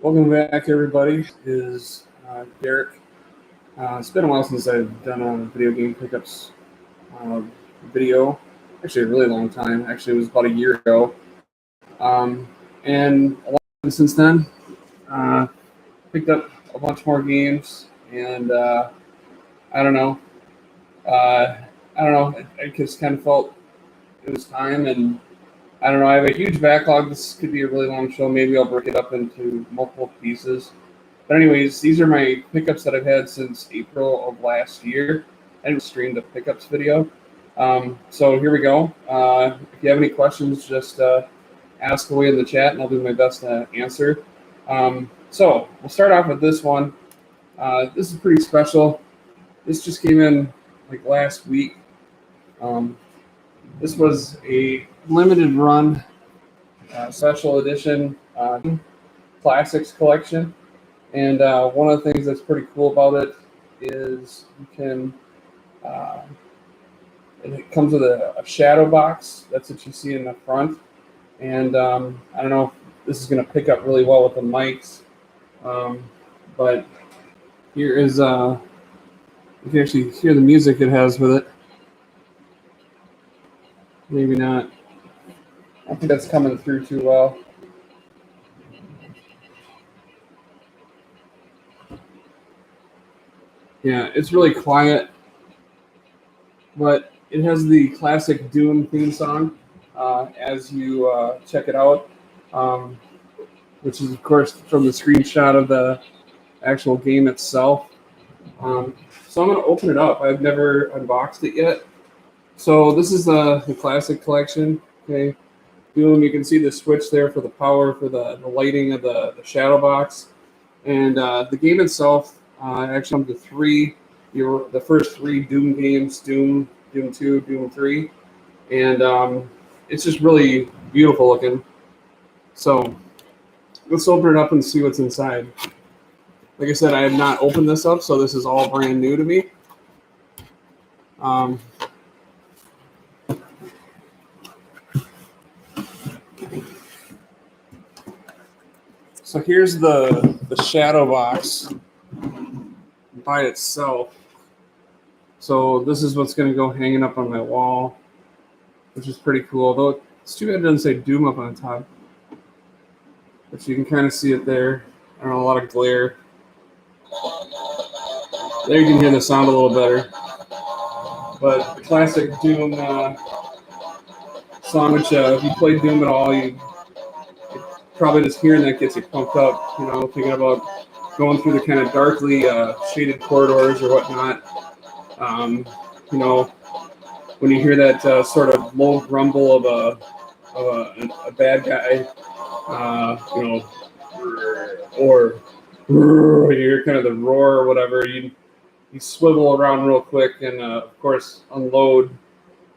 Welcome back, everybody. Is Derek. It's been a while since I've done a video game pickups video. Actually, a really long time. Actually, it was about a year ago. And a lot since then. Picked up a bunch more games, and I don't know. I just kind of felt it was time, and I don't know. I have a huge backlog. This could be a really long show. Maybe I'll break it up into multiple pieces. But anyways, these are my pickups that I've had since April of last year. I didn't stream the pickups video. So here we go. If you have any questions, just ask away in the chat, and I'll do my best to answer. So we'll start off with this one. This is pretty special. This just came in like last week. This was a limited run special edition classics collection, and one of the things that's pretty cool about it is you can it comes with a shadow box. That's what you see in the front, and I don't know if this is going to pick up really well with the mics, but here is you can actually hear the music it has with it. Maybe not. I don't think that's coming through too well. Yeah, it's really quiet, but it has the classic Doom theme song as you check it out, which is, of course, from the screenshot of the actual game itself. So I'm going to open it up. I've never unboxed it yet. So this is the classic collection. Okay, Doom. You can see the switch there for the power, for the lighting of the shadow box, and the game itself actually comes to three. The first three Doom games: Doom 2, Doom 3, and it's just really beautiful looking. So let's open it up and see what's inside. Like I said, I have not opened this up, so this is all brand new to me. So here's the shadow box by itself. So this is what's going to go hanging up on my wall, which is pretty cool. Though it's too bad it doesn't say Doom up on the top. But you can kind of see it there. I don't know, a lot of glare. There you can hear the sound a little better. But the classic Doom song, which if you play Doom at all, you probably just hearing that gets you pumped up, you know, thinking about going through the kind of darkly shaded corridors or whatnot. You know, when you hear that sort of low grumble of a bad guy, you know, or you hear kind of the roar or whatever, you swivel around real quick and, of course, unload.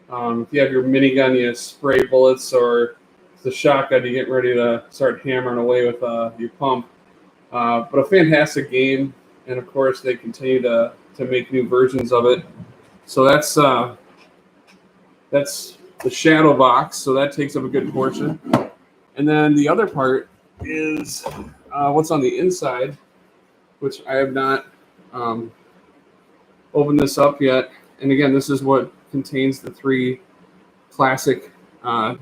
If you have your minigun, you spray bullets, or the shotgun, you get ready to start hammering away with your pump. But a fantastic game, and of course they continue to make new versions of it. So that's the shadow box, so that takes up a good portion. And then the other part is what's on the inside, which I have not opened this up yet. And again, this is what contains the three classic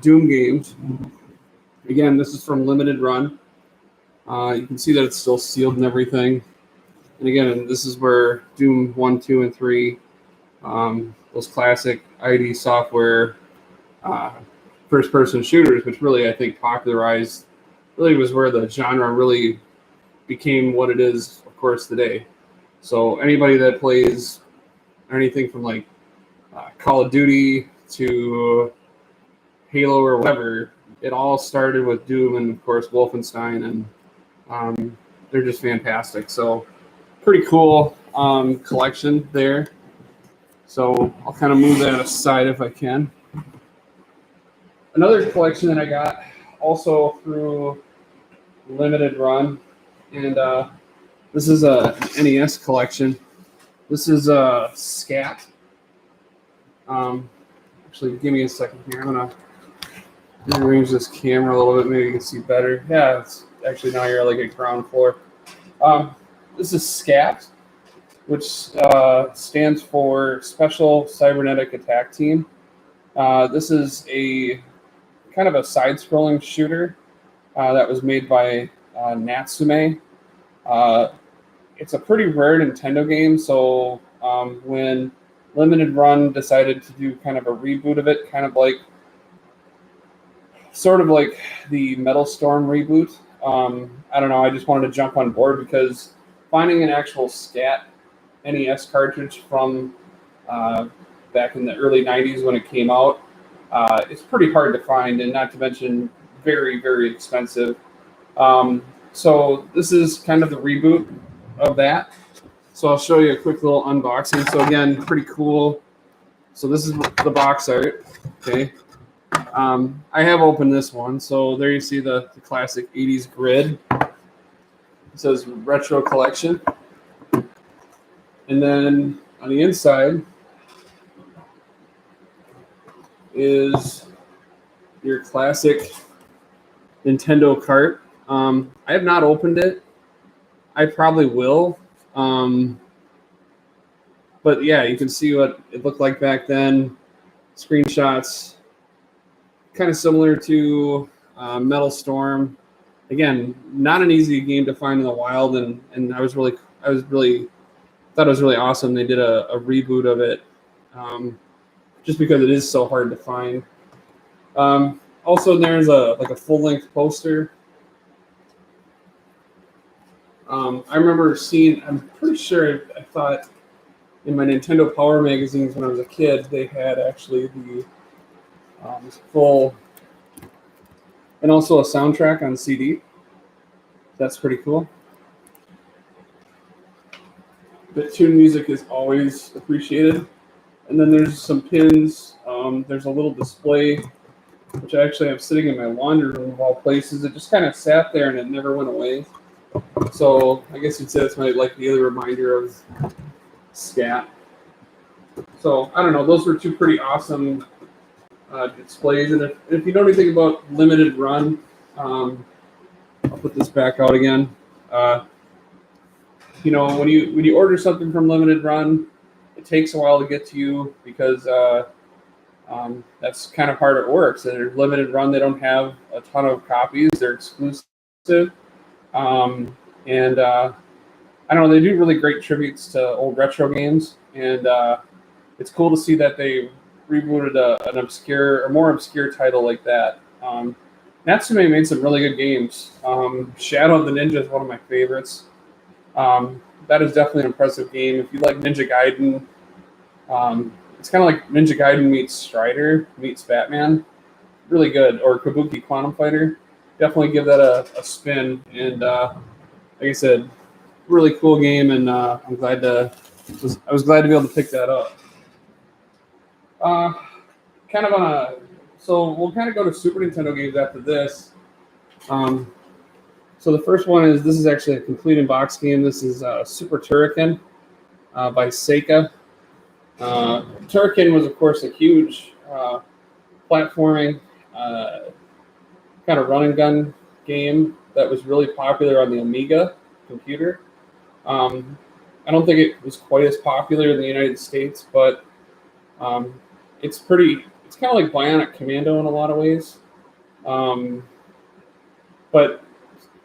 Doom games. Again, this is from limited run. You can see that it's still sealed and everything. And again, this is where Doom 1, 2, and 3, those classic ID software first-person shooters, which really I think popularized, really was where the genre really became what it is, of course, today. So anybody that plays anything from like Call of Duty to Halo or whatever, it all started with Doom and, of course, Wolfenstein, and they're just fantastic. So pretty cool collection there. So I'll kind of move that aside if I can. Another collection that I got also through limited run, and this is a NES collection. This is a Scat. Actually, give me a second here. I'm gonna rearrange this camera a little bit. Maybe you can see better. Yeah, actually now you're like at ground floor. This is SCAT, which stands for Special Cybernetic Attack Team. This is a kind of a side-scrolling shooter that was made by Natsume. It's a pretty rare Nintendo game, so when Limited Run decided to do kind of a reboot of it, kind of like sort of like the Metal Storm reboot. I don't know, I just wanted to jump on board because finding an actual SCAT NES cartridge from back in the early 90s when it came out, it's pretty hard to find, and not to mention very, very expensive. So this is kind of the reboot of that. So I'll show you a quick little unboxing. So again, pretty cool. So this is the box art. Okay. I have opened this one. So there you see the classic 80s grid. It says Retro Collection. And then on the inside is your classic Nintendo cart. I have not opened it. I probably will. But yeah, you can see what it looked like back then. Screenshots, kind of similar to Metal Storm. Again, not an easy game to find in the wild, and I was really thought it was really awesome. They did a reboot of it, just because it is so hard to find. Also, there's a full-length poster. I remember seeing. I'm pretty sure I thought in my Nintendo Power magazines when I was a kid, they had actually the full, and also a soundtrack on CD. That's pretty cool. But tune music is always appreciated. And then there's some pins. There's a little display, which I actually have sitting in my laundry room of all places. It just kind of sat there and it never went away. So I guess you'd say that's my like the other reminder of SCAT. So I don't know. Those were two pretty awesome displays. And if you know anything about Limited Run, I'll put this back out again. You know, when you order something from Limited Run, it takes a while to get to you because that's kind of how it works. They're Limited Run. They don't have a ton of copies. They're exclusive. And I don't know, they do really great tributes to old retro games, and it's cool to see that they rebooted an obscure or more obscure title like that. Natsume made some really good games. Shadow of the Ninja is one of my favorites. That is definitely an impressive game. If you like Ninja Gaiden, it's kind of like Ninja Gaiden meets Strider meets Batman. Really good. Or Kabuki Quantum Fighter. Definitely give that a spin. And like I said, really cool game, and I was glad to be able to pick that up. Kind of on a so we'll kind of go to Super Nintendo games after this. So the first one is this is actually a complete in-box game. This is Super Turrican by Sega. Turrican was of course a huge platforming kind of run and gun game that was really popular on the Amiga computer. I don't think it was quite as popular in the United States, but it's kind of like Bionic Commando in a lot of ways. But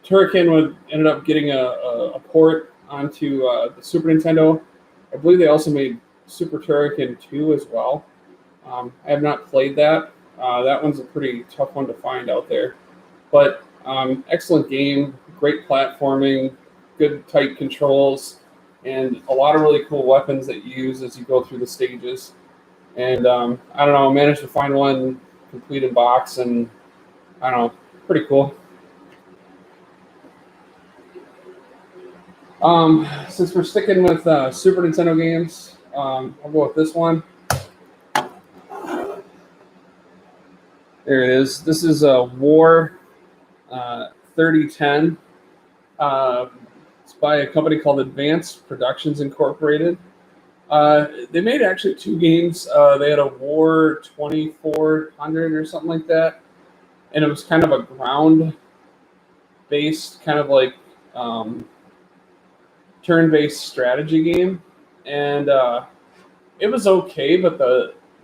Turrican ended up getting a port onto the Super Nintendo. I believe they also made Super Turrican 2 as well. I have not played that. That one's a pretty tough one to find out there. But excellent game, great platforming, good tight controls, and a lot of really cool weapons that you use as you go through the stages. And I don't know, I managed to find one complete in box, and I don't know, pretty cool. Since we're sticking with Super Nintendo games, I'll go with this one. There it is. This is a War 3010. It's by a company called Advanced Productions Incorporated. They made actually two games. They had a War 2400 or something like that, and it was kind of a ground based, kind of like turn-based strategy game, and it was okay. But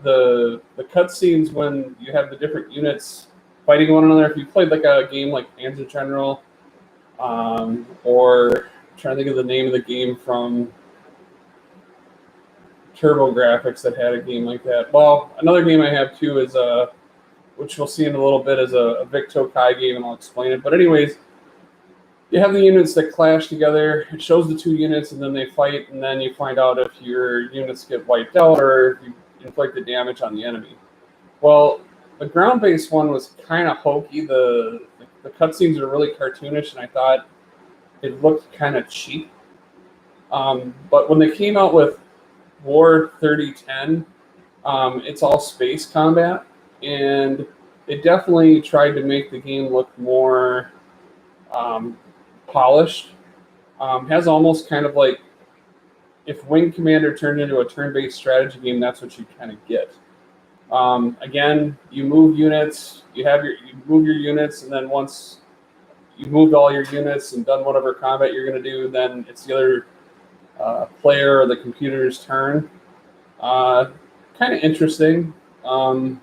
the cutscenes when you have the different units fighting one another, if you played like a game like Panzer General, or I'm trying to think of the name of the game from Turbo Graphics that had a game like that. Well, another game I have too is which we'll see in a little bit, is a Vic Tokai game, and I'll explain it. But anyways, you have the units that clash together. It shows the two units, and then they fight, and then you find out if your units get wiped out or if you inflict the damage on the enemy. Well, the ground-based one was kind of hokey. The cutscenes are really cartoonish, and I thought it looked kind of cheap. But when they came out with War 3010, it's all space combat, and it definitely tried to make the game look more polished. Has almost kind of like if Wing Commander turned into a turn-based strategy game, that's what you kind of get. Again, you move units, you move your units, and then once you've moved all your units and done whatever combat you're going to do, then it's the other player or the computer's turn. Kind of interesting. A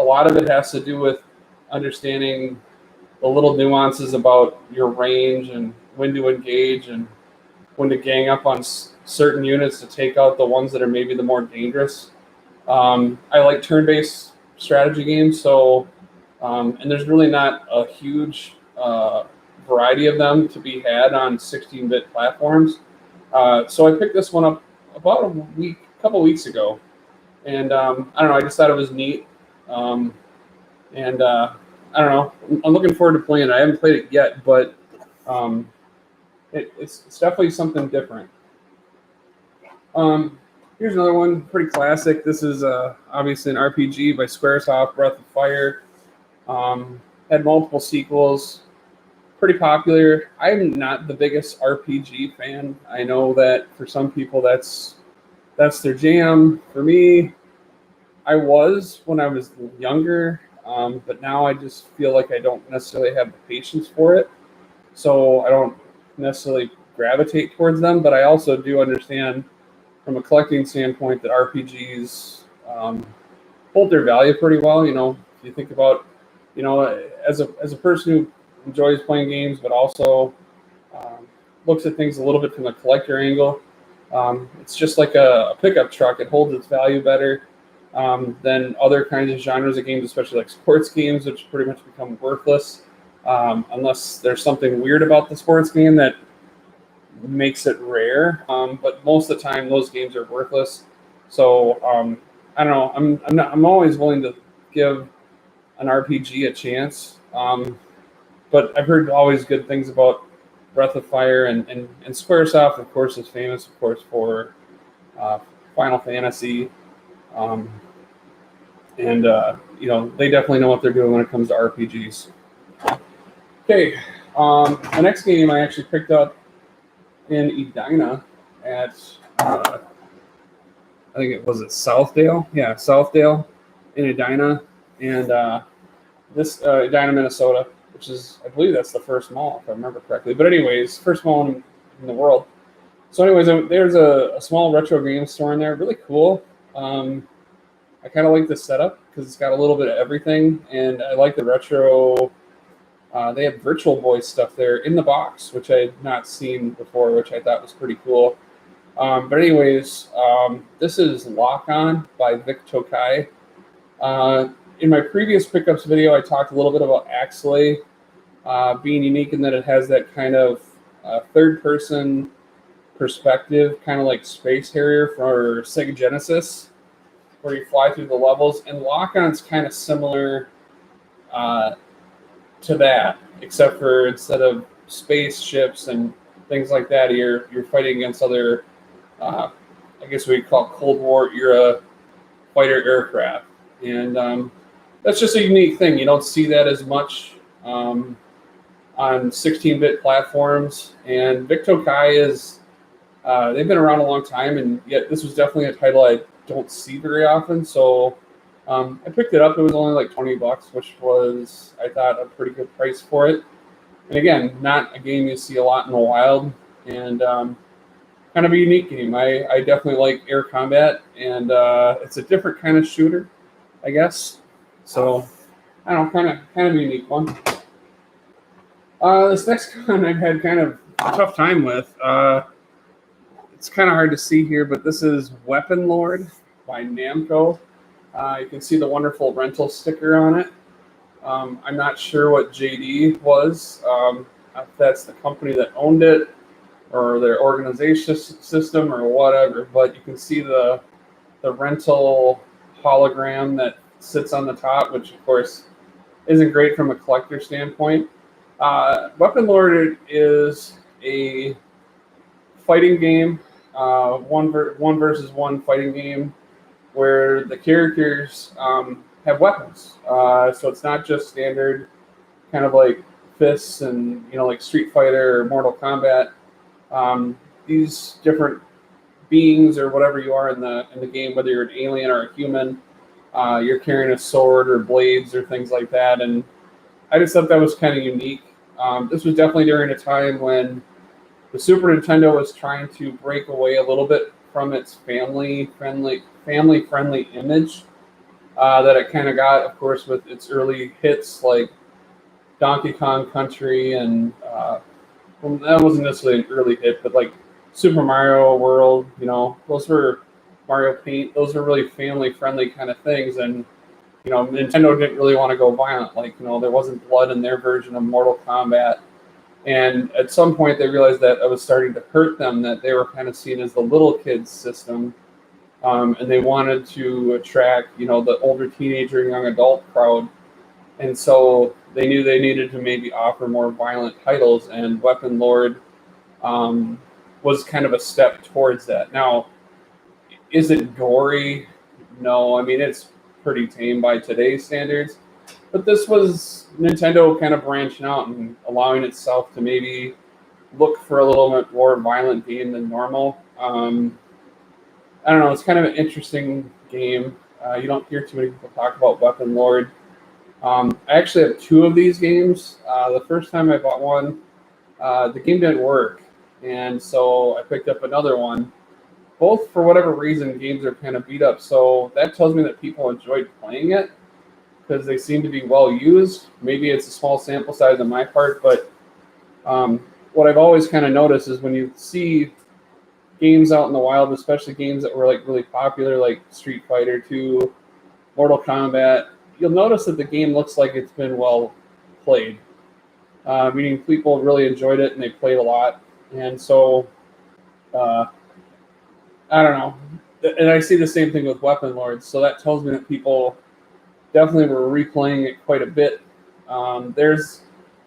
lot of it has to do with understanding the little nuances about your range and when to engage and when to gang up on certain units to take out the ones that are maybe the more dangerous. I like turn-based strategy games, so and there's really not a huge variety of them to be had on 16-bit platforms. So I picked this one up about a couple weeks ago, and I don't know, I just thought it was neat, and I don't know, I'm looking forward to playing it. I haven't played it yet, but it's definitely something different. Here's another one, pretty classic. This is obviously an RPG by Squaresoft, Breath of Fire. Had multiple sequels, pretty popular. I'm not the biggest RPG fan. I know that for some people that's their jam. For me, I was when I was younger, but now I just feel like I don't necessarily have the patience for it. So I don't necessarily gravitate towards them, but I also do understand from a collecting standpoint that RPGs hold their value pretty well. If you think about, as a person who enjoys playing games, but also looks at things a little bit from a collector angle, it's just like a pickup truck. It holds its value better than other kinds of genres of games, especially like sports games, which pretty much become worthless unless there's something weird about the sports game that makes it rare. But most of the time, those games are worthless. So I don't know. I'm always willing to give an RPG a chance. But I've heard always good things about Breath of Fire, and Squaresoft, of course, is famous, of course, for Final Fantasy. And they definitely know what they're doing when it comes to RPGs. Okay, the next game I actually picked up in Edina at, I think it was at Southdale. Yeah, Southdale in Edina. And this Edina, Minnesota, which is, I believe that's the first mall, if I remember correctly. But anyways, first mall in the world. So anyways, there's a small retro game store in there, really cool. I kind of like the setup because it's got a little bit of everything, and I like the retro. They have Virtual Boy stuff there in the box, which I had not seen before, which I thought was pretty cool. But anyways, this is Lock On by Vic Tokai. In my previous pickups video, I talked a little bit about Axley being unique in that it has that kind of third-person perspective, kind of like Space Harrier for Sega Genesis, where you fly through the levels. And Lock On's kind of similar to that, except for instead of spaceships and things like that, you're fighting against other, I guess we call Cold War era fighter aircraft. And that's just a unique thing. You don't see that as much on 16-bit platforms. And Vic Tokai is, they've been around a long time, and yet this was definitely a title I don't see very often. So I picked it up. It was only like $20, which was, I thought, a pretty good price for it. And again, not a game you see a lot in the wild, and kind of a unique game. I definitely like air combat, and it's a different kind of shooter, I guess. So I don't know, kind of a unique one. This next one I've had kind of a tough time with. It's kind of hard to see here, but this is Weapon Lord by Namco. You can see the wonderful rental sticker on it. I'm not sure what JD was, if that's the company that owned it or their organization system or whatever, but you can see the rental hologram that sits on the top, which of course isn't great from a collector standpoint. Weapon Lord is a fighting game, one versus one fighting game where the characters have weapons. So it's not just standard kind of like fists and like Street Fighter or Mortal Kombat. These different beings or whatever you are in the game, whether you're an alien or a human, you're carrying a sword or blades or things like that. And I just thought that was kind of unique. This was definitely during a time when the Super Nintendo was trying to break away a little bit from its family-friendly image that it kind of got, of course, with its early hits like Donkey Kong Country and well, that wasn't necessarily an early hit, but like Super Mario World, those were Mario Paint. Those are really family-friendly kind of things, and Nintendo didn't really want to go violent. Like there wasn't blood in their version of Mortal Kombat. And at some point, they realized that it was starting to hurt them, that they were kind of seen as the little kids system, and they wanted to attract, the older teenager, young adult crowd. And so they knew they needed to maybe offer more violent titles, and Weapon Lord was kind of a step towards that. Now, is it gory? No, I mean, it's pretty tame by today's standards. But this was Nintendo kind of branching out and allowing itself to maybe look for a little bit more violent game than normal. I don't know. It's kind of an interesting game. You don't hear too many people talk about Weapon Lord. I actually have two of these games. The first time I bought one, the game didn't work. And so I picked up another one. Both, for whatever reason, games are kind of beat up. So that tells me that people enjoyed playing it, because they seem to be well used. Maybe it's a small sample size on my part, but what I've always kind of noticed is when you see games out in the wild, especially games that were like really popular, like Street Fighter 2, Mortal Kombat, you'll notice that the game looks like it's been well played. Meaning people really enjoyed it and they played a lot. And so, I don't know. And I see the same thing with Weapon Lords. So that tells me that people definitely were replaying it quite a bit. There's,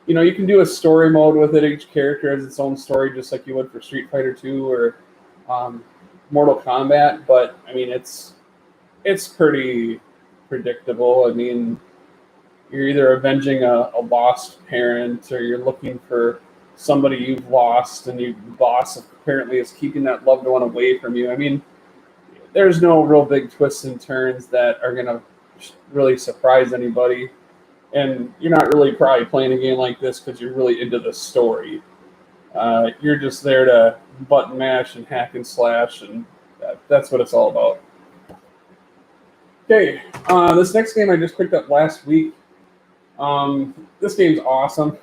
you can do a story mode with it. Each character has its own story, just like you would for Street Fighter 2 or Mortal Kombat. But I mean, it's pretty predictable. I mean, you're either avenging a lost parent or you're looking for somebody you've lost, and the boss apparently is keeping that loved one away from you. I mean, there's no real big twists and turns that are going to really surprise anybody. And you're not really probably playing a game like this because you're really into the story. You're just there to button mash and hack and slash, and that's what it's all about. Okay, this next game I just picked up last week. This game's awesome.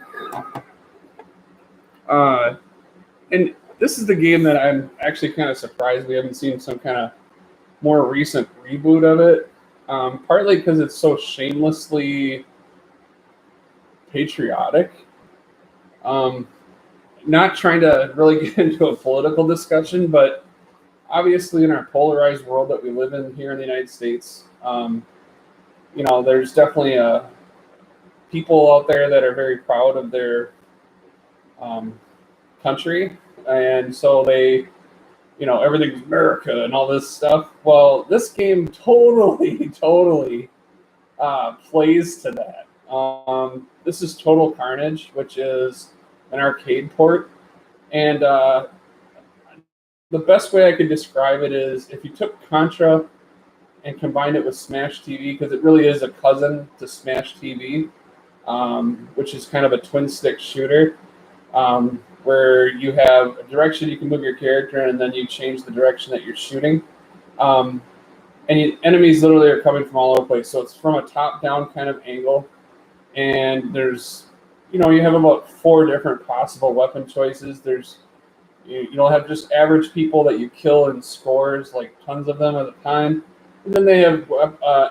And this is the game that I'm actually kind of surprised we haven't seen some kind of more recent reboot of it. Partly because it's so shamelessly patriotic. Not trying to really get into a political discussion, but obviously in our polarized world that we live in here in the United States, there's definitely people out there that are very proud of their country, and so they, everything's America and all this stuff. Well, this game totally plays to that. This is Total Carnage, which is an arcade port, and the best way I could describe it is if you took Contra and combined it with Smash TV, because it really is a cousin to Smash TV, which is kind of a twin stick shooter, where you have a direction you can move your character, and then you change the direction that you're shooting. Enemies literally are coming from all over the place. So it's from a top-down kind of angle, and there's, you have about 4 different possible weapon choices. You'll have just average people that you kill in scores, like tons of them at a time. And then they have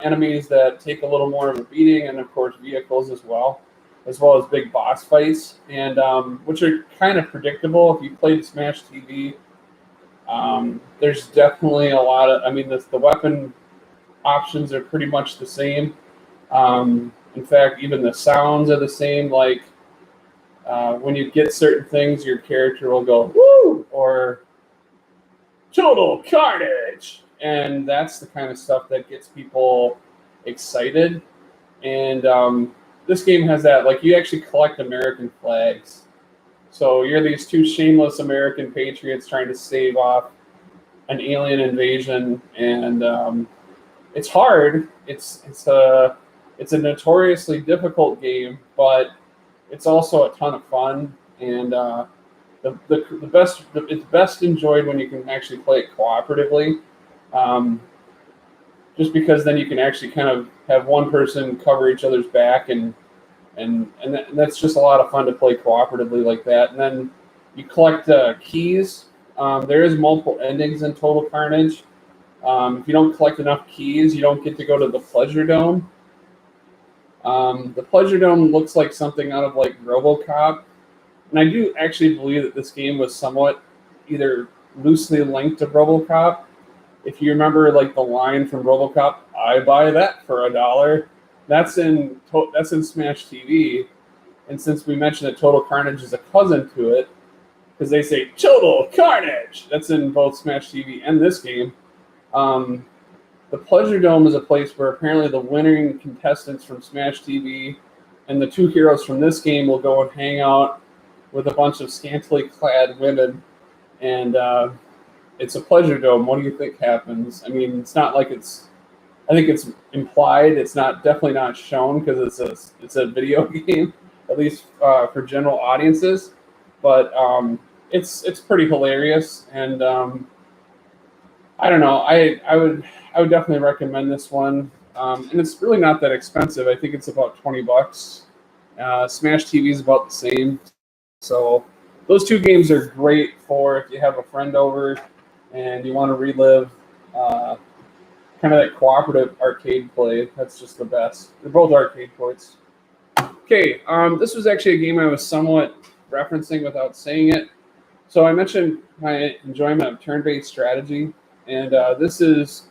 enemies that take a little more of a beating, and of course vehicles as well as big boss fights, and which are kind of predictable if you played Smash TV. There's definitely a lot of, the weapon options are pretty much the same. In fact, even the sounds are the same. Like when you get certain things, your character will go "woo" or "total carnage," and that's the kind of stuff that gets people excited. And this game has that. Like, you actually collect American flags. So you're these 2 shameless American patriots trying to stave off an alien invasion, and it's hard. It's a notoriously difficult game, but it's also a ton of fun. And it's best enjoyed when you can actually play it cooperatively. Just because then you can actually kind of have one person cover each other's back, and that's just a lot of fun to play cooperatively like that. And then you collect keys. There is multiple endings in Total Carnage. If you don't collect enough keys, you don't get to go to the Pleasure Dome. The Pleasure Dome looks like something out of like RoboCop, and I do actually believe that this game was somewhat either loosely linked to RoboCop. If you remember, like the line from RoboCop, "I buy that for $1." That's in Smash TV, and since we mentioned that Total Carnage is a cousin to it, because they say "Total Carnage," that's in both Smash TV and this game. The Pleasure Dome is a place where apparently the winning contestants from Smash TV and the 2 heroes from this game will go and hang out with a bunch of scantily clad women, and it's a Pleasure Dome. What do you think happens? It's not like it's. I think it's implied. It's definitely not shown because it's a video game, at least for general audiences. But it's pretty hilarious, and I don't know. I would definitely recommend this one, and it's really not that expensive. I think it's about $20. Smash TV is about the same. So those 2 games are great for if you have a friend over and you want to relive kind of that cooperative arcade play. That's just the best. They're both arcade ports. Okay, this was actually a game I was somewhat referencing without saying it. So I mentioned my enjoyment of turn-based strategy, and this is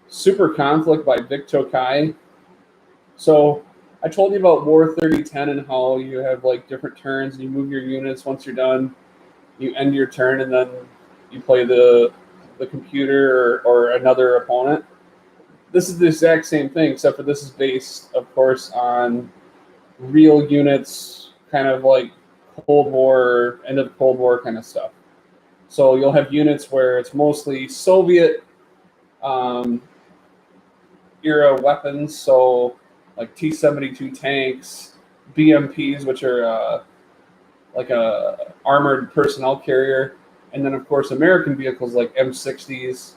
Super Conflict by Vic Tokai. So I told you about War 3010 and how you have like different turns, and you move your units. Once you're done, you end your turn, and then you play the computer or another opponent. This is the exact same thing, except for this is based, of course, on real units, kind of like Cold War, end of the Cold War kind of stuff. So you'll have units where it's mostly Soviet era weapons, so like T-72 tanks, BMPs, which are like a armored personnel carrier, and then of course American vehicles like M60s,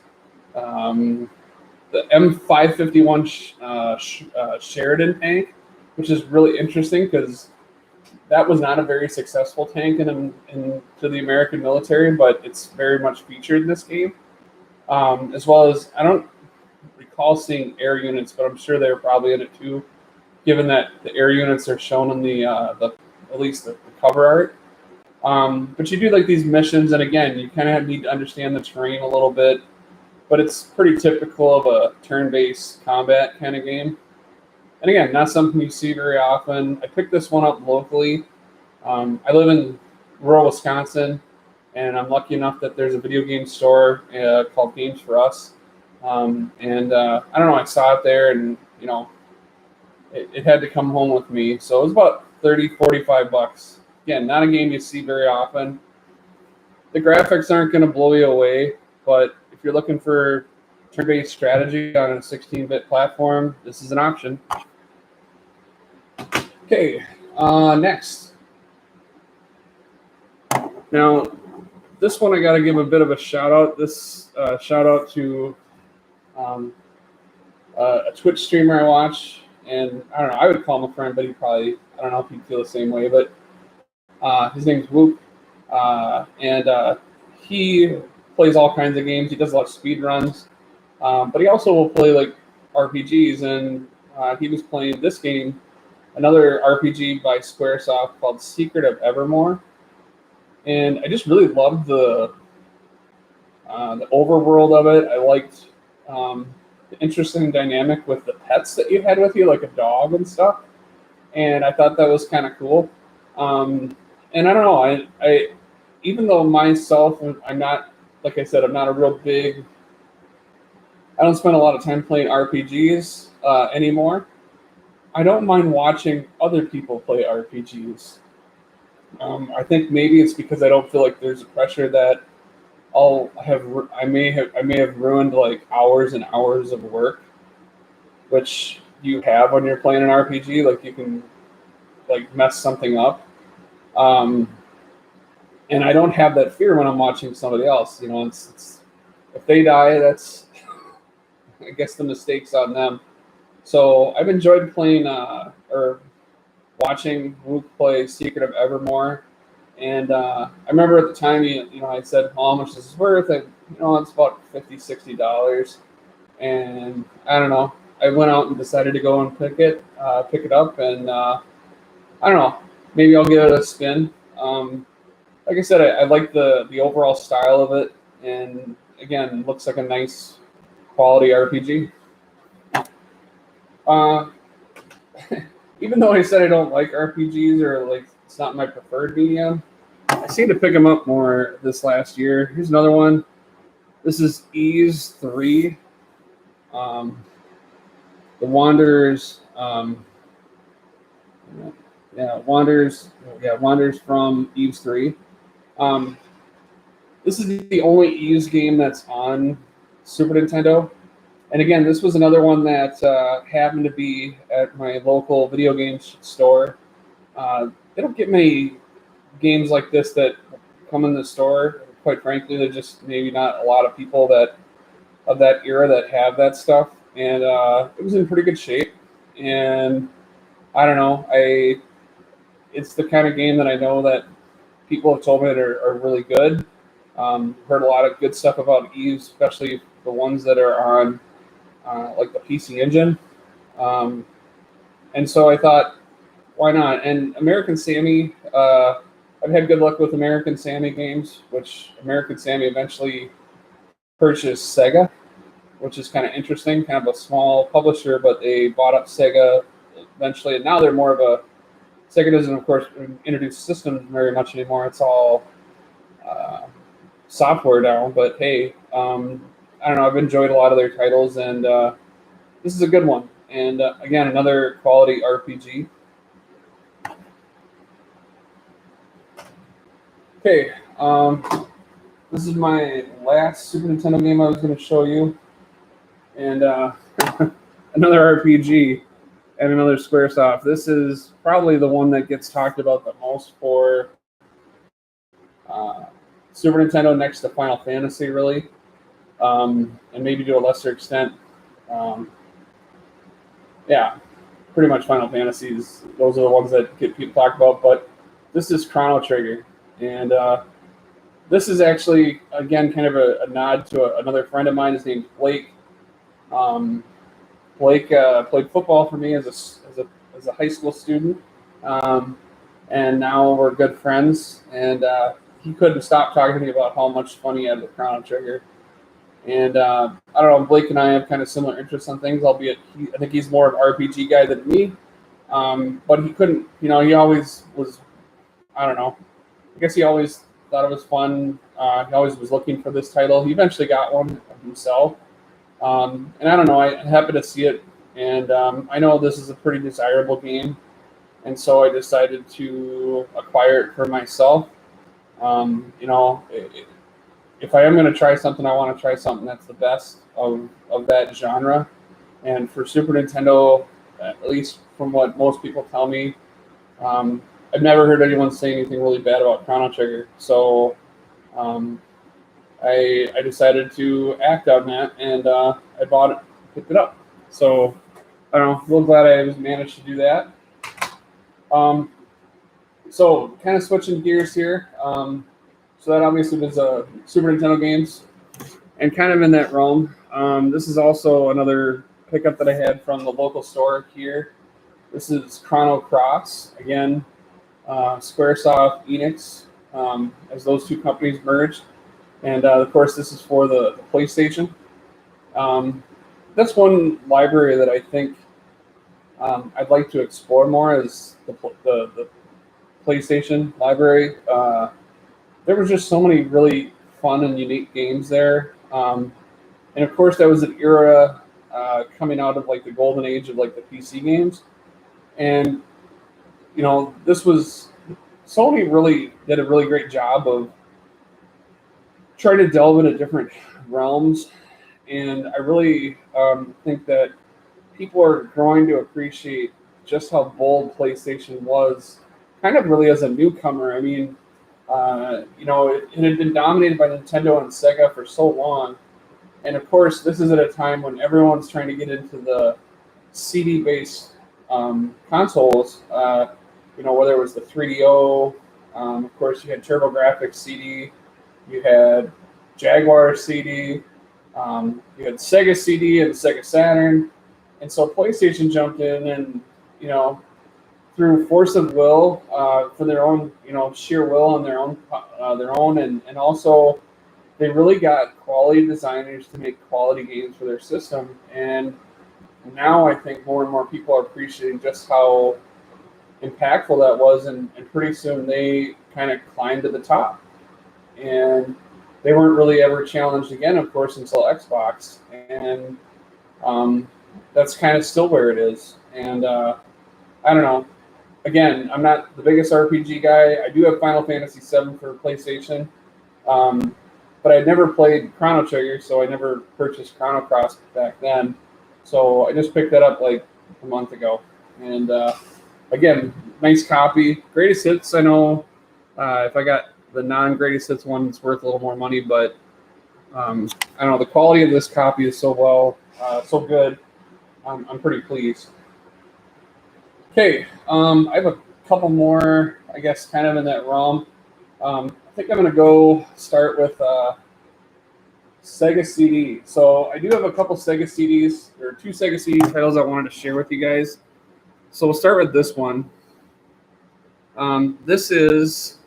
the M551 Sheridan tank, which is really interesting because that was not a very successful tank to the American military, but it's very much featured in this game. As well as, I don't recall seeing air units, but I'm sure they're probably in it too, given that the air units are shown in the at least the cover art. But you do like these missions, and again, you kind of need to understand the terrain a little bit, but it's pretty typical of a turn-based combat kind of game. And again, not something you see very often. I picked this one up locally. I live in rural Wisconsin, and I'm lucky enough that there's a video game store called Games for Us. I don't know, I saw it there, and it had to come home with me. So it was about $30-$45. Again, not a game you see very often. The graphics aren't going to blow you away, but if you're looking for turn-based strategy on a 16-bit platform, this is an option. Okay, next. Now, this one I got to give a bit of a shout out. This shout out to a Twitch streamer I watch, and I don't know, I would call him a friend, but he probably, I don't know if he'd feel the same way, but his name's Whoop, and he plays all kinds of games. He does a lot of speed runs, but he also will play like RPGs, and he was playing this game, another RPG by Squaresoft called Secret of Evermore, and I just really loved the overworld of it. I liked the interesting dynamic with the pets that you had with you, like a dog and stuff, and I thought that was kind of cool. And I don't know, I even though myself, I'm not, like I said, I'm not a real big, I don't spend a lot of time playing RPGs anymore. I don't mind watching other people play RPGs. I think maybe it's because I don't feel like there's a pressure that I may have ruined like hours and hours of work, which you have when you're playing an RPG. Like you can like mess something up. And I don't have that fear when I'm watching somebody else. You know, it's if they die, that's I guess the mistake's on them. So I've enjoyed playing or watching Luke play Secret of Evermore, and I remember at the time, I said, "How much this is worth?" And it's about $50-$60, and I don't know. I went out and decided to go and pick it up, and I don't know. Maybe I'll give it a spin. Like I said, I like the overall style of it, and again, looks like a nice quality RPG. Even though I said I don't like RPGs or like it's not my preferred medium, I seem to pick them up more this last year. Here's another one. This is Ys 3. The Wanderers. Wanderers from Ys 3. This is the only Ys game that's on Super Nintendo. And again, this was another one that happened to be at my local video games store. They don't get many games like this that come in the store. Quite frankly, there's just maybe not a lot of people of that era that have that stuff. And it was in pretty good shape. And I don't know, it's the kind of game that I know that people have told me that are really good. Heard a lot of good stuff about Ys, especially the ones that are on like the PC Engine. And so I thought, why not? And American Sammy, I've had good luck with American Sammy games, which American Sammy eventually purchased Sega, which is kind of interesting, kind of a small publisher, but they bought up Sega eventually, and now they're more of a, Sega doesn't, of course, introduce systems very much anymore. It's all software now, but hey, I don't know, I've enjoyed a lot of their titles, and this is a good one. And again, another quality RPG. Okay, this is my last Super Nintendo game I was going to show you, and another RPG and another Squaresoft. This is probably the one that gets talked about the most for Super Nintendo, next to Final Fantasy, really, and maybe to a lesser extent, pretty much Final Fantasies. Those are the ones that get people talked about. But this is Chrono Trigger, and this is actually, again, kind of a nod to another friend of mine. His name's Blake. Blake played football for me as a high school student, and now we're good friends. And he couldn't stop talking to me about how much fun he had with Chrono Trigger. And I don't know, Blake and I have kind of similar interests on things, albeit I think he's more of an RPG guy than me. But he couldn't, he always was, I don't know, I guess he always thought it was fun. He always was looking for this title. He eventually got one himself. And I don't know, I happened to see it, and I know this is a pretty desirable game, and so I decided to acquire it for myself. if I am going to try something, I want to try something that's the best of that genre. And for Super Nintendo, at least from what most people tell me, I've never heard anyone say anything really bad about Chrono Trigger. So I decided to act on that, and I bought it, picked it up. So I don't know, real glad I managed to do that. So kind of switching gears here. So that obviously was Super Nintendo games, and kind of in that realm. This is also another pickup that I had from the local store here. This is Chrono Cross. Again, Squaresoft, Enix, as those two companies merged. And of course, this is for the PlayStation. That's one library that I think I'd like to explore more, is the PlayStation library. There were just so many really fun and unique games there. And of course, that was an era coming out of like the golden age of like the PC games. And, you know, Sony really did a really great job of trying to delve into different realms. And I really think that people are growing to appreciate just how bold PlayStation was, kind of really as a newcomer. I mean, you know, it had been dominated by Nintendo and Sega for so long. And of course, this is at a time when everyone's trying to get into the CD-based consoles, you know, whether it was the 3DO, of course, you had TurboGrafx CD, you had Jaguar CD, you had Sega CD and Sega Saturn. And so PlayStation jumped in and, you know, through force of will, for their own, you know, sheer will and their own, and also they really got quality designers to make quality games for their system. And now I think more and more people are appreciating just how impactful that was, and pretty soon they kind of climbed to the top. And they weren't really ever challenged again, of course, until Xbox. And that's kind of still where it is. And I don't know. Again, I'm not the biggest RPG guy. I do have Final Fantasy VII for PlayStation, but I never played Chrono Trigger, so I never purchased Chrono Cross back then. So I just picked that up like a month ago. And again, nice copy. Greatest Hits, I know if I got the non-Greatest Hits one, it's worth a little more money, but I don't know, the quality of this copy is so good. I'm pretty pleased. Okay, I have a couple more, I guess, kind of in that realm. I think I'm going to go start with Sega CD. So I do have a couple Sega CDs, or two Sega CD titles I wanted to share with you guys. So we'll start with this one. This is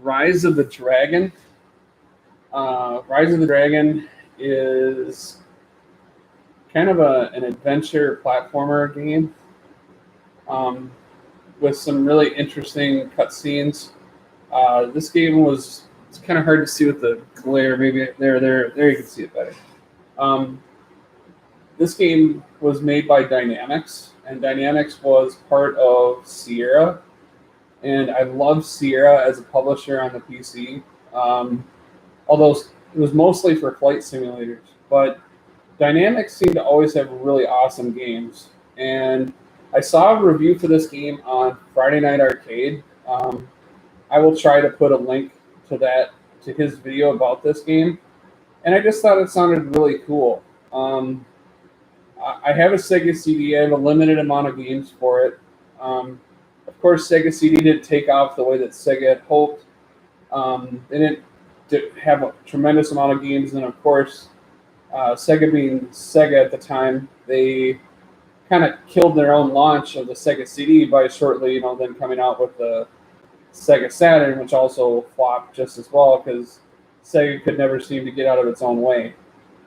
Rise of the Dragon. Rise of the Dragon is kind of an adventure platformer game. With some really interesting cutscenes. This game it's kind of hard to see with the glare. Maybe there you can see it better. This game was made by Dynamics, and Dynamics was part of Sierra. And I love Sierra as a publisher on the PC, although it was mostly for flight simulators. But Dynamics seemed to always have really awesome games. And I saw a review for this game on Friday Night Arcade. I will try to put a link to his video about this game. And I just thought it sounded really cool. I have a Sega CD. I have a limited amount of games for it. Of course, Sega CD didn't take off the way that Sega had hoped. They didn't have a tremendous amount of games. And of course, Sega being Sega at the time, they kind of killed their own launch of the Sega CD by shortly, then coming out with the Sega Saturn, which also flopped just as well because Sega could never seem to get out of its own way.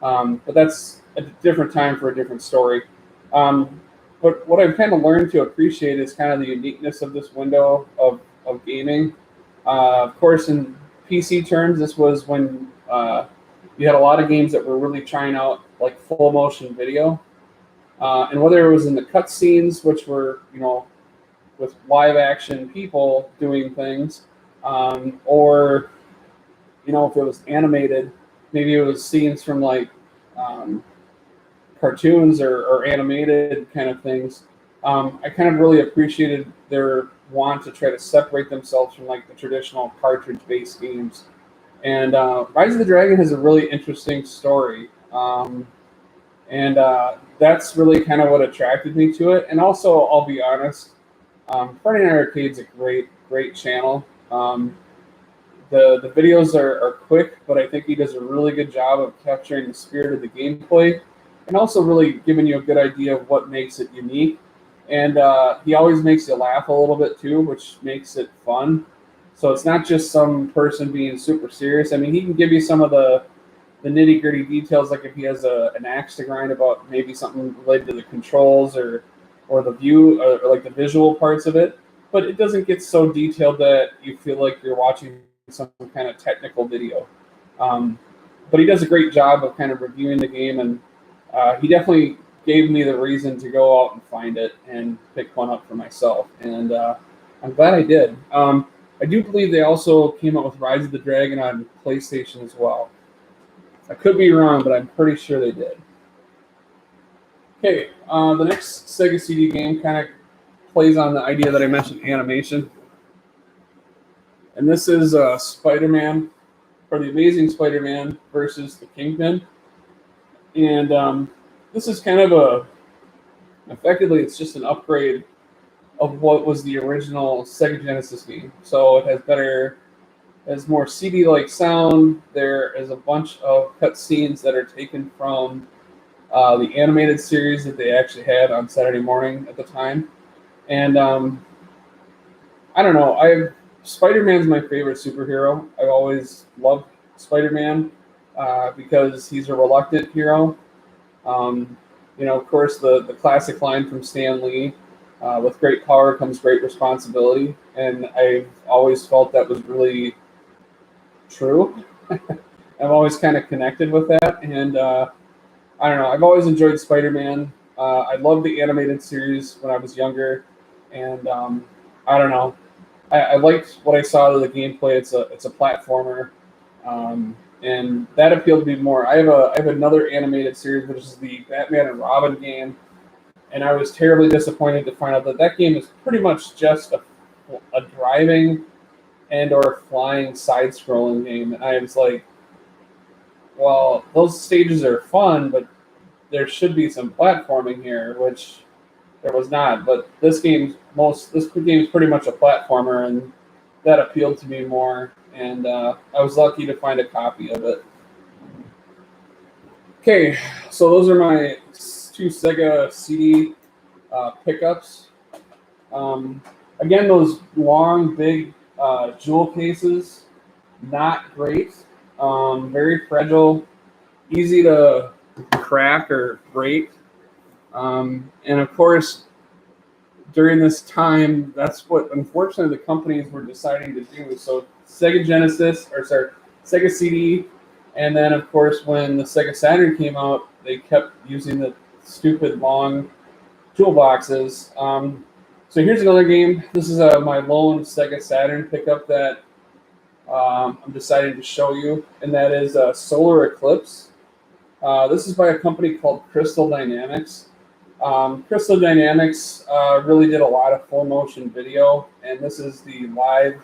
But that's a different time for a different story. But what I've kind of learned to appreciate is kind of the uniqueness of this window of gaming. Of course, in PC terms, this was when you had a lot of games that were really trying out like full motion video. And whether it was in the cutscenes, which were, with live action people doing things, or if it was animated, maybe it was scenes from like cartoons or animated kind of things. I kind of really appreciated their want to try to separate themselves from like the traditional cartridge-based games. And Rise of the Dragon has a really interesting story. And that's really kind of what attracted me to it. And also, I'll be honest, Friday Night Arcade's a great channel. The videos are quick, but I think he does a really good job of capturing the spirit of the gameplay and also really giving you a good idea of what makes it unique. And he always makes you laugh a little bit too, which makes it fun. So it's not just some person being super serious. I mean, he can give you some of the nitty-gritty details, like if he has an axe to grind about maybe something related to the controls or the view or like the visual parts of it. But it doesn't get so detailed that you feel like you're watching some kind of technical video. But he does a great job of kind of reviewing the game, and he definitely gave me the reason to go out and find it and pick one up for myself. And I'm glad I did. I do believe they also came out with Rise of the Dragon on PlayStation as well. I could be wrong, but I'm pretty sure they did. Okay, the next Sega CD game kind of plays on the idea that I mentioned, animation. And this is SpiderMan, or the Amazing Spider-Man versus the Kingpin. And this is kind of effectively, it's just an upgrade of what was the original Sega Genesis game. So it has more CD-like sound. There is a bunch of cutscenes that are taken from the animated series that they actually had on Saturday morning at the time. And I don't know, Spider-Man's my favorite superhero. I've always loved Spider-Man because he's a reluctant hero. Of course, the classic line from Stan Lee, with great power comes great responsibility. And I've always felt that was really true. I've always kind of connected with that. And I don't know, I've always enjoyed Spider-Man. I loved the animated series when I was younger. And I don't know, I liked what I saw of the gameplay. It's a platformer, and that appealed to me more. I have another animated series, which is the Batman and Robin game, and I was terribly disappointed to find out that game is pretty much just a driving and or flying side-scrolling game. And I was like, well, those stages are fun, but there should be some platforming here, which there was not. But this game is pretty much a platformer, and that appealed to me more. And I was lucky to find a copy of it. Okay, so those are my two Sega CD pickups. Again, those long, big jewel cases, not great. Very fragile, easy to crack or break. And of course, during this time, that's what unfortunately the companies were deciding to do. So Sega CD, and then of course when the Sega Saturn came out, they kept using the stupid long toolboxes. So here's another game. This is my lone Sega Saturn pickup that I'm deciding to show you, and that is Solar Eclipse. This is by a company called Crystal Dynamics. Crystal Dynamics really did a lot of full motion video, and this is the live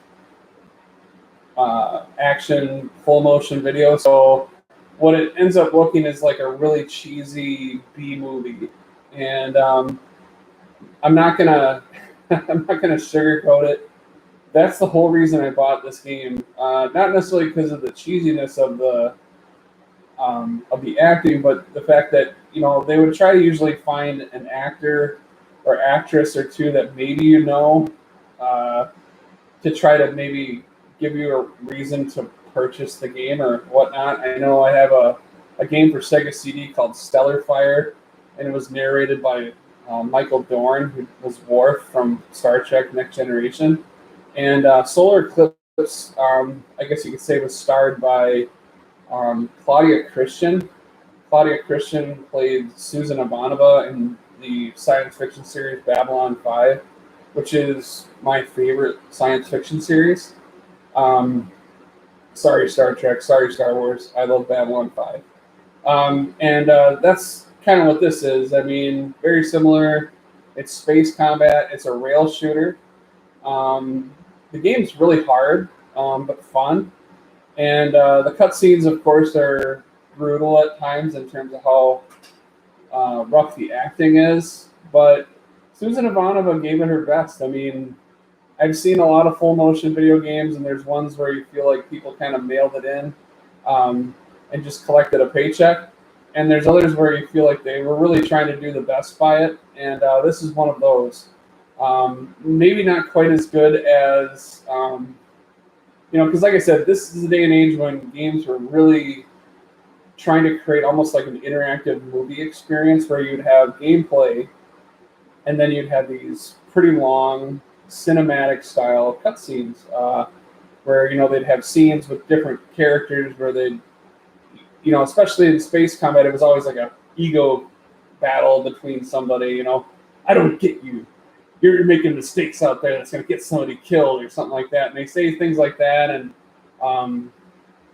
action full motion video. So what it ends up looking is like a really cheesy B movie, and I'm not gonna sugarcoat it. That's the whole reason I bought this game. Not necessarily because of the cheesiness of the acting, but the fact that they would try to usually find an actor or actress or two that maybe to try to maybe give you a reason to purchase the game or whatnot. I know I have a game for Sega CD called Stellar Fire, and it was narrated by Michael Dorn, who was Worf from Star Trek Next Generation. And Solar Eclipse, I guess you could say, was starred by Claudia Christian. Claudia Christian played Susan Ivanova in the science fiction series Babylon 5, which is my favorite science fiction series. Sorry, Star Trek. Sorry, Star Wars. I love Babylon 5. And that's kind of what this is. I mean, very similar. It's space combat. It's a rail shooter. The game's really hard, but fun. And the cutscenes, of course, are brutal at times in terms of how rough the acting is. But Susan Ivanova gave it her best. I mean, I've seen a lot of full motion video games, and there's ones where you feel like people kind of mailed it in and just collected a paycheck. And there's others where you feel like they were really trying to do the best by it. And this is one of those. Maybe not quite as good as, because like I said, this is a day and age when games were really trying to create almost like an interactive movie experience where you'd have gameplay and then you'd have these pretty long cinematic style cutscenes where they'd have scenes with different characters where they'd especially in space combat, it was always like a ego battle between somebody. I don't get you, you're making mistakes out there that's going to get somebody killed or something like that, and they say things like that. And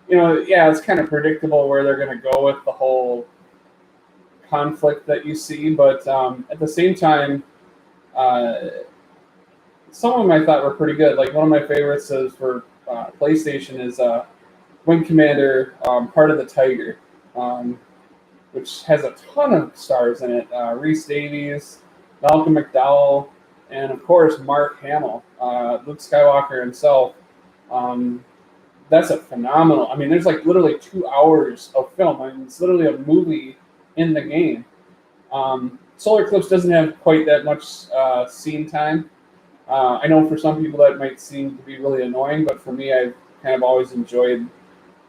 it's kind of predictable where they're going to go with the whole conflict that you see, but at the same time, some of them I thought were pretty good. Like one of my favorites is for PlayStation is Wing Commander, Part of the Tiger, which has a ton of stars in it. Rhys Davies, Malcolm McDowell, and of course Mark Hamill, Luke Skywalker himself. That's a phenomenal. I mean, there's like literally 2 hours of film. I mean, it's literally a movie in the game. Solar Eclipse doesn't have quite that much scene time. I know for some people that might seem to be really annoying, but for me, I've kind of always enjoyed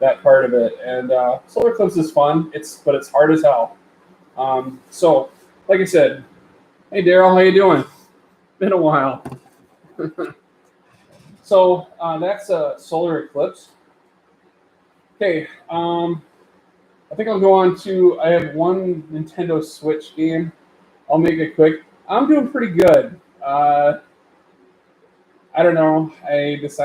that part of it. And Solar Eclipse is fun. But it's hard as hell. So, like I said, hey Daryl, how you doing? Been a while. So that's a Solar Eclipse. Okay, I think I'll go on to, I have one Nintendo Switch game. I'll make it quick. I'm doing pretty good. I don't know. I guess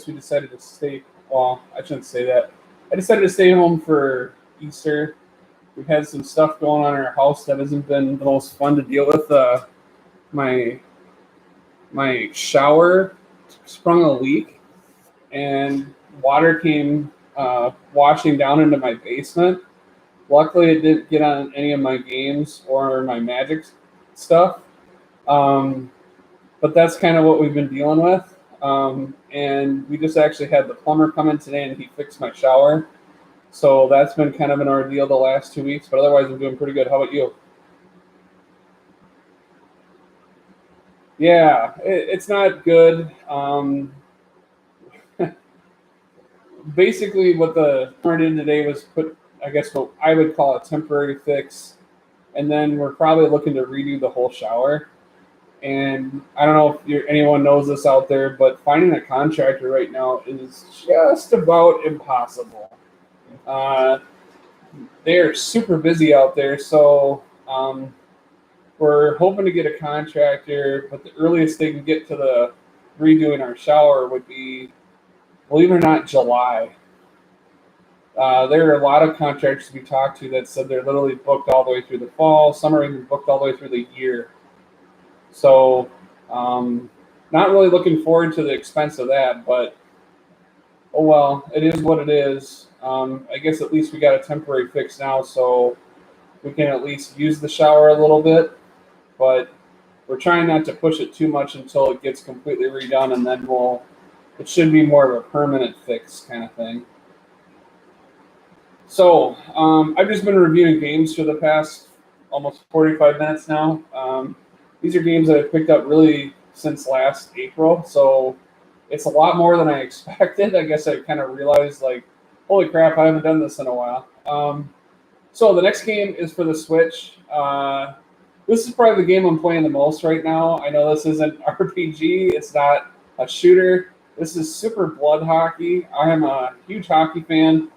we decided to stay, well, I shouldn't say that. I decided to stay home for Easter. We've had some stuff going on in our house that hasn't been the most fun to deal with. My shower sprung a leak, and water came washing down into my basement. Luckily, it didn't get on any of my games or my Magic stuff. But that's kind of what we've been dealing with. And we just actually had the plumber come in today, and he fixed my shower. So that's been kind of an ordeal the last 2 weeks, but otherwise I'm doing pretty good. How about you? Yeah, it's not good. Basically, what the plumber did today was put, I guess, what I would call a temporary fix, and then we're probably looking to redo the whole shower. And I don't know if anyone knows this out there, but finding a contractor right now is just about impossible. They're super busy out there, so we're hoping to get a contractor, but the earliest they can get to the redoing our shower would be, believe it or not, July. There are a lot of contractors we talked to that said they're literally booked all the way through the fall. Some are even booked all the way through the year. So, not really looking forward to the expense of that, but oh well, it is what it is. I guess at least we got a temporary fix now, so we can at least use the shower a little bit, but we're trying not to push it too much until it gets completely redone, and then it should be more of a permanent fix kind of thing. So, I've just been reviewing games for the past almost 45 minutes now. These are games that I've picked up really since last April, so it's a lot more than I expected. I guess I kind of realized, like, holy crap, I haven't done this in a while. So the next game is for the Switch. This is probably the game I'm playing the most right now. I know this isn't RPG. It's not a shooter. This is Super Blood Hockey. I am a huge hockey fan,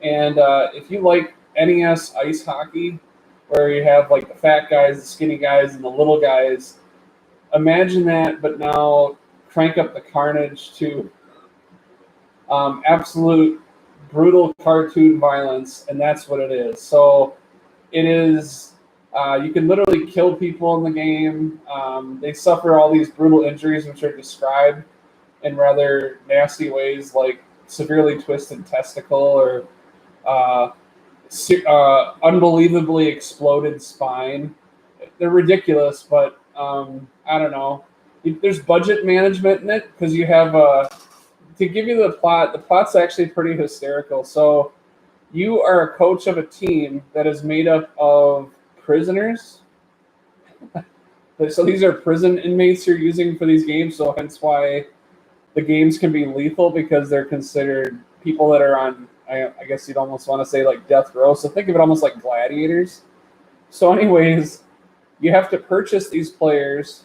and if you like NES ice hockey, where you have like the fat guys, the skinny guys, and the little guys, imagine that, but now crank up the carnage to Absolute brutal cartoon violence, and that's what it is. So it is. You can literally kill people in the game. They suffer all these brutal injuries, which are described in rather nasty ways, like severely twisted testicle or unbelievably exploded spine. They're ridiculous, but I don't know. There's budget management in it because you have to give you the plot. The plot's actually pretty hysterical. So you are a coach of a team that is made up of prisoners. So these are prison inmates you're using for these games. So hence why the games can be lethal, because they're considered people that are on, I guess you'd almost want to say, like death row. So think of it almost like gladiators. So anyways, you have to purchase these players,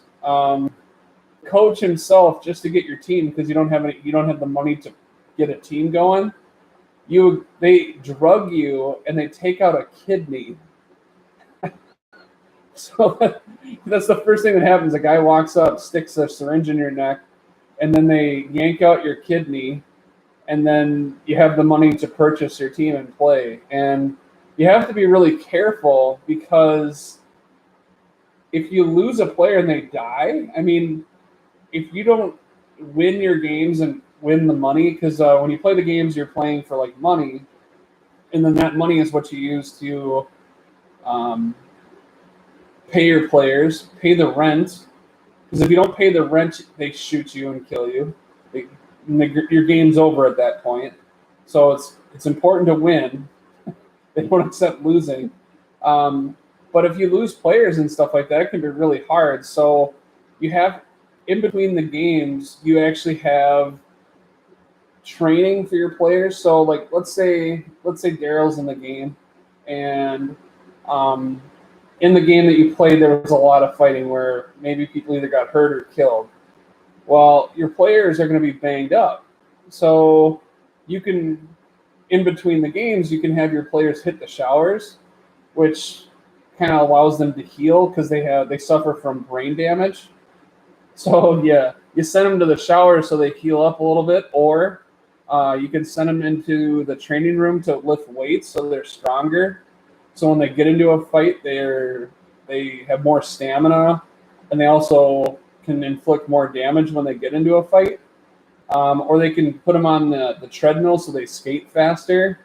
coach himself just to get your team, because you don't have the money to get a team going. They drug you and they take out a kidney. So that's the first thing that happens. A guy walks up, sticks a syringe in your neck, and then they yank out your kidney, and then you have the money to purchase your team and play. And you have to be really careful, because if you lose a player and they die, I mean, if you don't win your games and win the money, because when you play the games, you're playing for like money, and then that money is what you use to pay your players, pay the rent. Because if you don't pay the rent, they shoot you and kill you. Your game's over at that point. So it's important to win. They don't accept losing. But if you lose players and stuff like that, it can be really hard. So you have, in between the games, you actually have training for your players. So like let's say Daryl's in the game, and in the game that you played, there was a lot of fighting where maybe people either got hurt or killed. Well, your players are going to be banged up. So you can, in between the games, you can have your players hit the showers, which kind of allows them to heal, because they suffer from brain damage. So yeah, you send them to the shower so they heal up a little bit, or you can send them into the training room to lift weights so they're stronger. So when they get into a fight, they have more stamina, and they also can inflict more damage when they get into a fight. Or they can put them on the treadmill so they skate faster.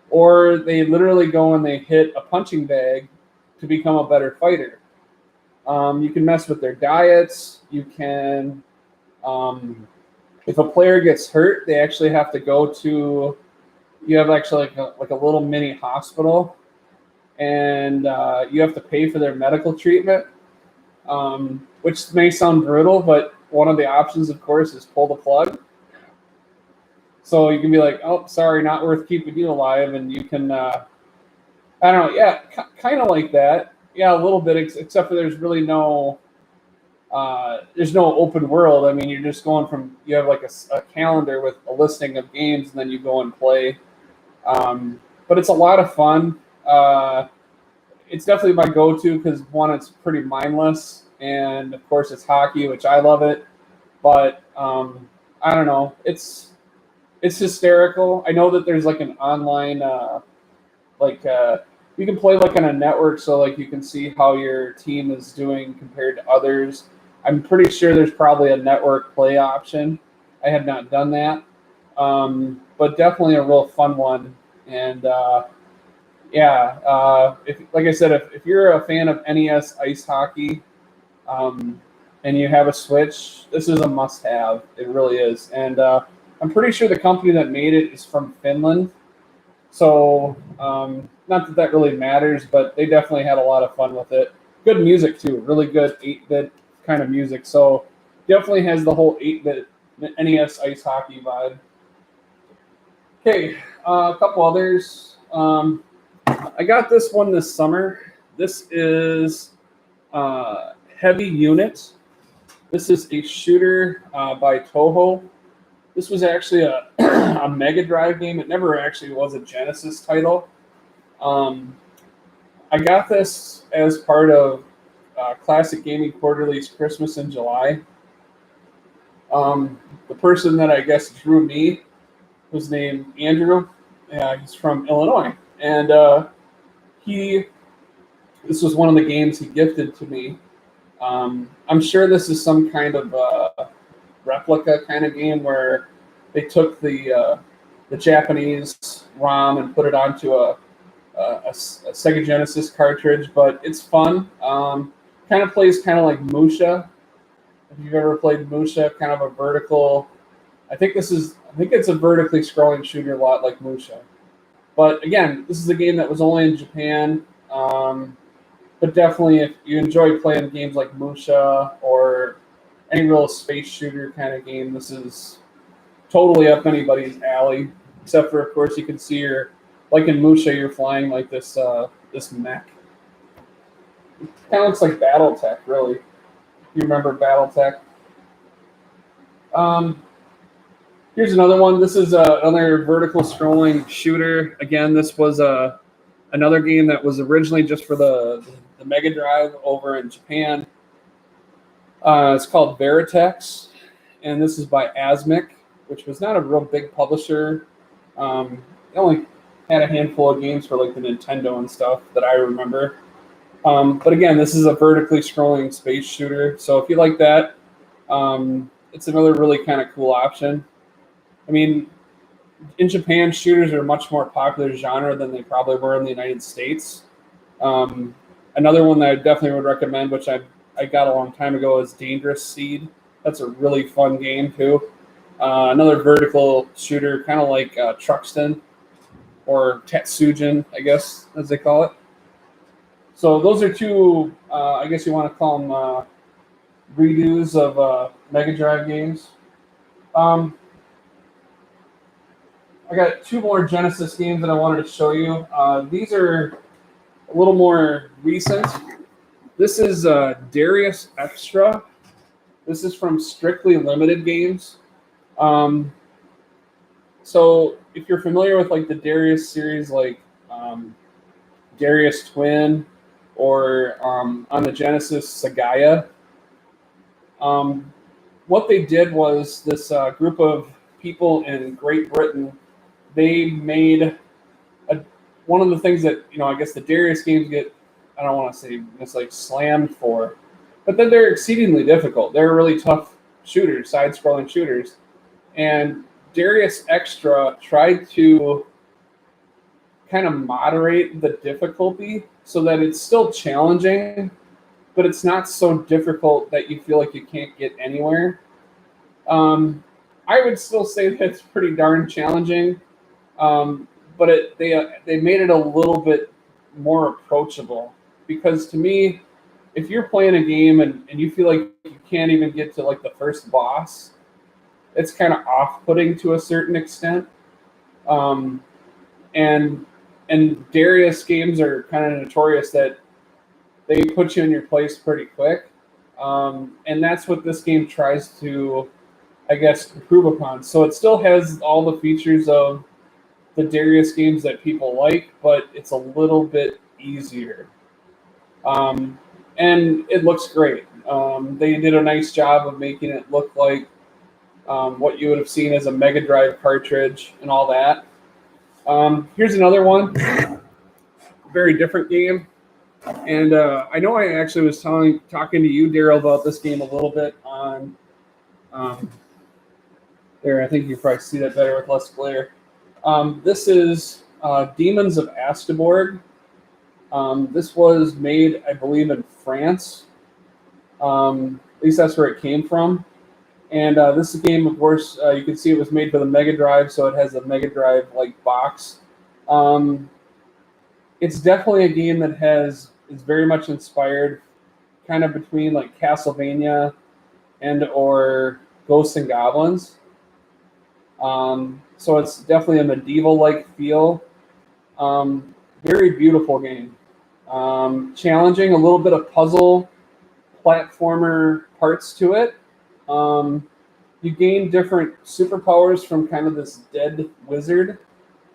Or they literally go and they hit a punching bag to become a better fighter. You can mess with their diets. You can, if a player gets hurt, they actually have to go to, you have actually like a little mini hospital, and you have to pay for their medical treatment, which may sound brutal, but one of the options, of course, is pull the plug. So you can be like, oh, sorry, not worth keeping you alive, and you can, I don't know, yeah, kind of like that. Yeah, a little bit, except for there's really no open world. I mean, you're just going from, you have like a calendar with a listing of games, and then you go and play. But it's a lot of fun. It's definitely my go-to because, one, it's pretty mindless, and of course it's hockey, which I love it. But I don't know, it's hysterical. I know that there's like an online you can play like on a network, so like you can see how your team is doing compared to others. I'm pretty sure there's probably a network play option. I have not done that, but definitely a real fun one. And if, like I said, if you're a fan of NES ice hockey, and you have a Switch, this is a must-have. It really is. And I'm pretty sure the company that made it is from Finland. So not that really matters, but they definitely had a lot of fun with it. Good music too, really good 8-bit kind of music. So definitely has the whole 8-bit NES ice hockey vibe. Okay, a couple others. I got this one this summer. This is Heavy Unit. This is a shooter by Toho. This was actually a Mega Drive game. It never actually was a Genesis title. I got this as part of Classic Gaming Quarterly's Christmas in July. The person that I guess drew me who's named Andrew. He's from Illinois, and this was one of the games he gifted to me. I'm sure this is some kind of replica kind of game where they took the Japanese ROM and put it onto a Sega Genesis cartridge, but it's fun. Kind of plays kind of like Musha. If you've ever played Musha, kind of a vertical. I think it's a vertically scrolling shooter, a lot like Musha. But again, this is a game that was only in Japan. But definitely, if you enjoy playing games like Musha or any real space shooter kind of game, this is totally up anybody's alley. Except for, of course, you can see like in Musha, you're flying like this mech. It kind of looks like BattleTech, really. You remember BattleTech? Here's another one. This is another vertical scrolling shooter. Again, this was another game that was originally just for the Mega Drive over in Japan. It's called Veritex, and this is by Asmic, which was not a real big publisher. They only had a handful of games for like the Nintendo and stuff that I remember. But again, this is a vertically scrolling space shooter. So if you like that, it's another really kind of cool option. I mean, in Japan, shooters are a much more popular genre than they probably were in the United States. Another one that I definitely would recommend, which I got a long time ago, is Dangerous Seed. That's a really fun game, too. Another vertical shooter, kind of like Truxton or Tatsujin, I guess, as they call it. So those are two, I guess you want to call them redos of Mega Drive games. I got two more Genesis games that I wanted to show you. These are a little more recent. This is Darius Extra. This is from Strictly Limited Games. So if you're familiar with like the Darius series, like Darius Twin, or on the Genesis Sagaya, what they did was this group of people in Great Britain, they made one of the things that, I guess the Darius games get, I don't want to say it's like slammed for, but then they're exceedingly difficult. They're really tough shooters, side-scrolling shooters. And Darius Extra tried to kind of moderate the difficulty so that it's still challenging, but it's not so difficult that you feel like you can't get anywhere. I would still say that it's pretty darn challenging, but they made it a little bit more approachable, because to me, if you're playing a game and you feel like you can't even get to like the first boss, it's kind of off-putting to a certain extent. And Darius games are kind of notorious that they put you in your place pretty quick. And that's what this game tries to, I guess, improve upon. So it still has all the features of the Darius games that people like, but it's a little bit easier. And it looks great. They did a nice job of making it look like what you would have seen as a Mega Drive cartridge and all that. Here's another one. Very different game. And I know I actually was talking to you, Daryl, about this game a little bit on there. I think you probably see that better with less glare. This is Demons of Astaborg. This was made, I believe, in France. At least that's where it came from. And this game, of course, you can see it was made for the Mega Drive, so it has a Mega Drive-like box. It's definitely a game that is very much inspired, kind of between like Castlevania and or Ghosts and Goblins. So it's definitely a medieval-like feel. Very beautiful game. Challenging, a little bit of puzzle, platformer parts to it. You gain different superpowers from kind of this dead wizard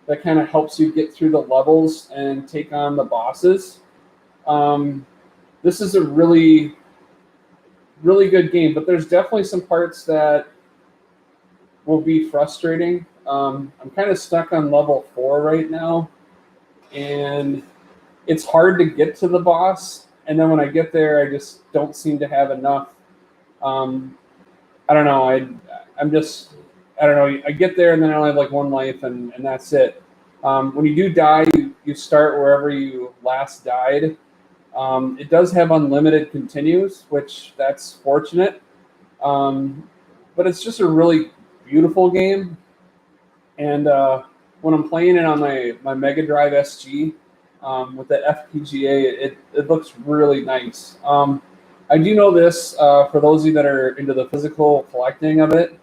that kind of helps you get through the levels and take on the bosses. This is a really, really good game, but there's definitely some parts that will be frustrating. I'm kind of stuck on level 4 right now, and it's hard to get to the boss. And then when I get there, I just don't seem to have enough. I don't know. I'm just, I don't know. I get there and then I only have like one life, and that's it. When you do die, you start wherever you last died. It does have unlimited continues, which that's fortunate. But it's just a really beautiful game. And when I'm playing it on my Mega Drive SG with the FPGA, it looks really nice. I do know this for those of you that are into the physical collecting of it.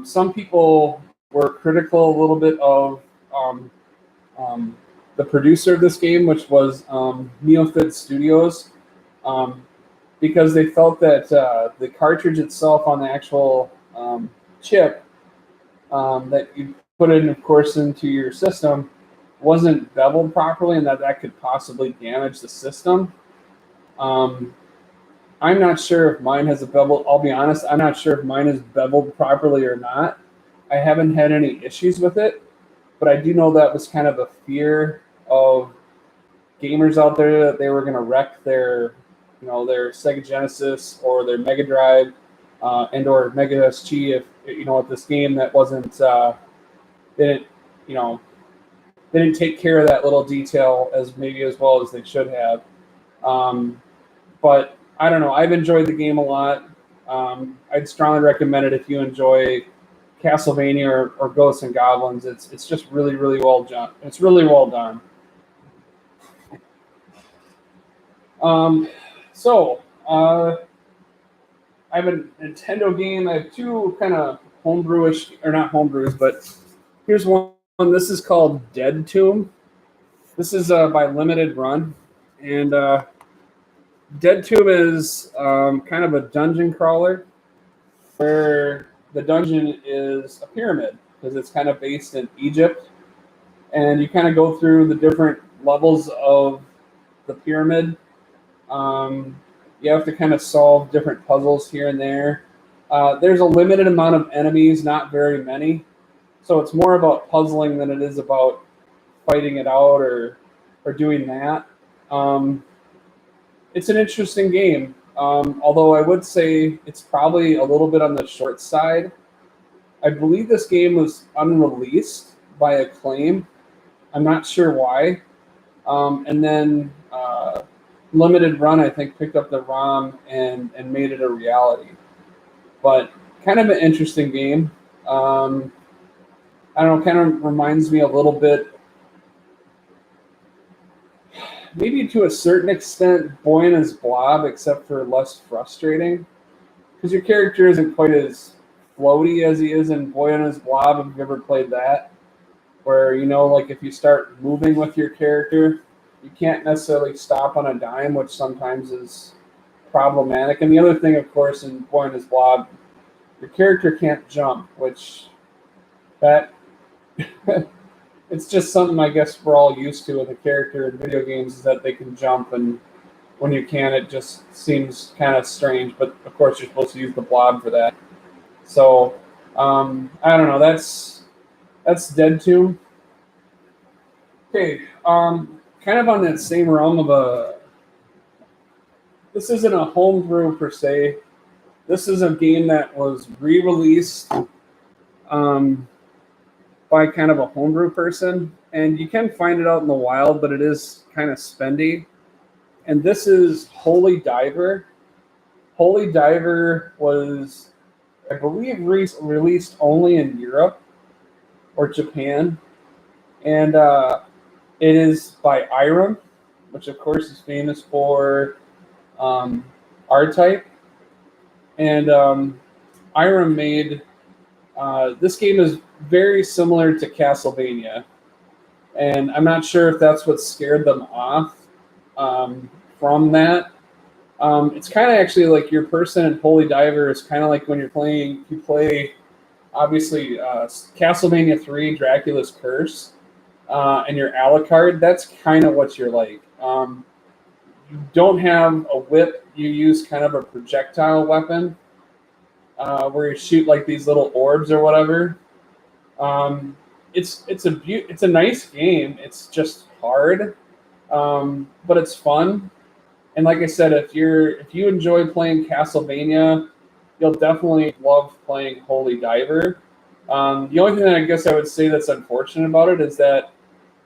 Some people were critical a little bit of the producer of this game, which was Neofit Studios, because they felt that the cartridge itself on the actual chip that you put in, of course, into your system wasn't beveled properly, and that could possibly damage the system. I'm not sure if mine has a bevel. I'll be honest, I'm not sure if mine is beveled properly or not. I haven't had any issues with it, but I do know that was kind of a fear of gamers out there that they were going to wreck their, their Sega Genesis or their Mega Drive and or Mega SG if this game that wasn't didn't they didn't take care of that little detail as well as they should have. But I don't know. I've enjoyed the game a lot. I'd strongly recommend it if you enjoy Castlevania or Ghosts and Goblins. It's just really, really well done. It's really well done. I have a Nintendo game. I have two kind of homebrewish, or not homebrews, but here's one. This is called Dead Tomb. This is by Limited Run, and Dead Tomb is kind of a dungeon crawler where the dungeon is a pyramid because it's kind of based in Egypt, and you kind of go through the different levels of the pyramid. You have to kind of solve different puzzles here and there. There's a limited amount of enemies, not very many, so it's more about puzzling than it is about fighting it out or doing that. It's an interesting game, although I would say it's probably a little bit on the short side. I believe this game was unreleased by Acclaim. I'm not sure why. And then Limited Run, I think, picked up the ROM and made it a reality. But kind of an interesting game. I don't know, kind of reminds me a little bit, maybe to a certain extent, Boy and His Blob, except for less frustrating. Because your character isn't quite as floaty as he is in Boy and His Blob, if you've ever played that. Where, like if you start moving with your character, you can't necessarily stop on a dime, which sometimes is problematic. And the other thing, of course, in Boy and His Blob, your character can't jump, which that it's just something I guess we're all used to with a character in video games is that they can jump, and when you can, it just seems kind of strange. But of course, you're supposed to use the blob for that. So I don't know. That's Dead Tomb. Okay, kind of on that same realm of a. This isn't a homebrew per se. This is a game that was re-released by kind of a homebrew person, and you can find it out in the wild, but it is kind of spendy. And this is Holy Diver. Holy Diver was, I believe, released only in Europe or Japan, and it is by Irem, which of course is famous for R-Type, and Irem made this game is very similar to Castlevania, and I'm not sure if that's what scared them off from that. It's kind of actually like your person in Holy Diver is kind of like when you play obviously Castlevania 3, Dracula's Curse, and your Alucard. That's kind of what you're like. You don't have a whip. You use kind of a projectile weapon where you shoot like these little orbs or whatever. It's a nice game. It's just hard, but it's fun. And like I said, if you enjoy playing Castlevania, you'll definitely love playing Holy Diver. The only thing that I guess I would say that's unfortunate about it is that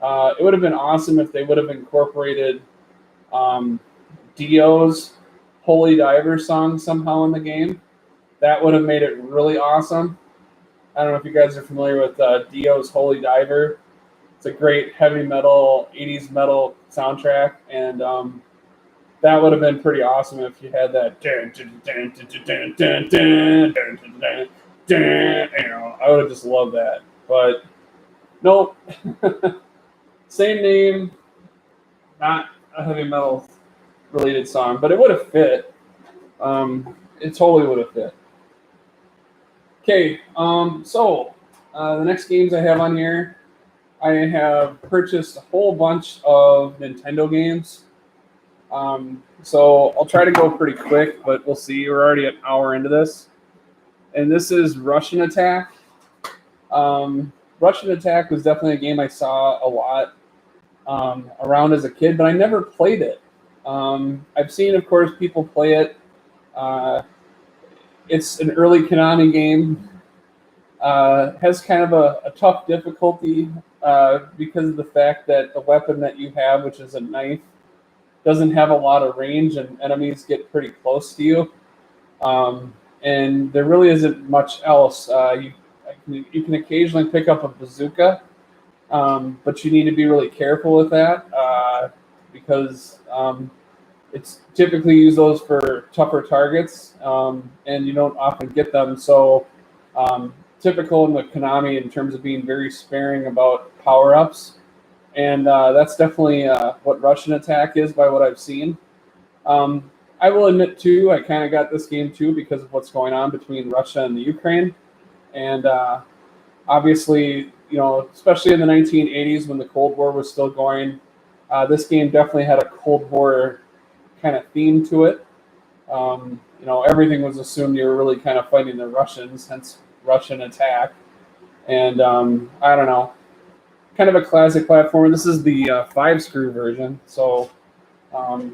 it would have been awesome if they would have incorporated um, Dio's Holy Diver song somehow in the game. That would have made it really awesome. I don't know if you guys are familiar with Dio's Holy Diver. It's a great heavy metal, 80s metal soundtrack, and that would have been pretty awesome if you had that. I would have just loved that. But nope. Same name, not a heavy metal related song, but it would have fit. It totally would have fit. Okay, so the next games I have on here, I have purchased a whole bunch of Nintendo games. So I'll try to go pretty quick, but we'll see. We're already an hour into this. And this is Russian Attack. Russian Attack was definitely a game I saw a lot around as a kid, but I never played it. I've seen, of course, people play it. It's an early Konami game. Has kind of a tough difficulty because of the fact that the weapon that you have, which is a knife, doesn't have a lot of range, and enemies get pretty close to you. And there really isn't much else. You can occasionally pick up a bazooka, but you need to be really careful with that because it's typically use those for tougher targets, and you don't often get them. So typical in the Konami in terms of being very sparing about power-ups. And that's definitely what Russian Attack is by what I've seen. I will admit, too, I kind of got this game, too, because of what's going on between Russia and the Ukraine. And obviously, especially in the 1980s when the Cold War was still going, this game definitely had a Cold War kind of theme to it. Everything was assumed you were really kind of fighting the Russians, hence Russian Attack. And I don't know. Kind of a classic platformer. This is the 5-screw version. So for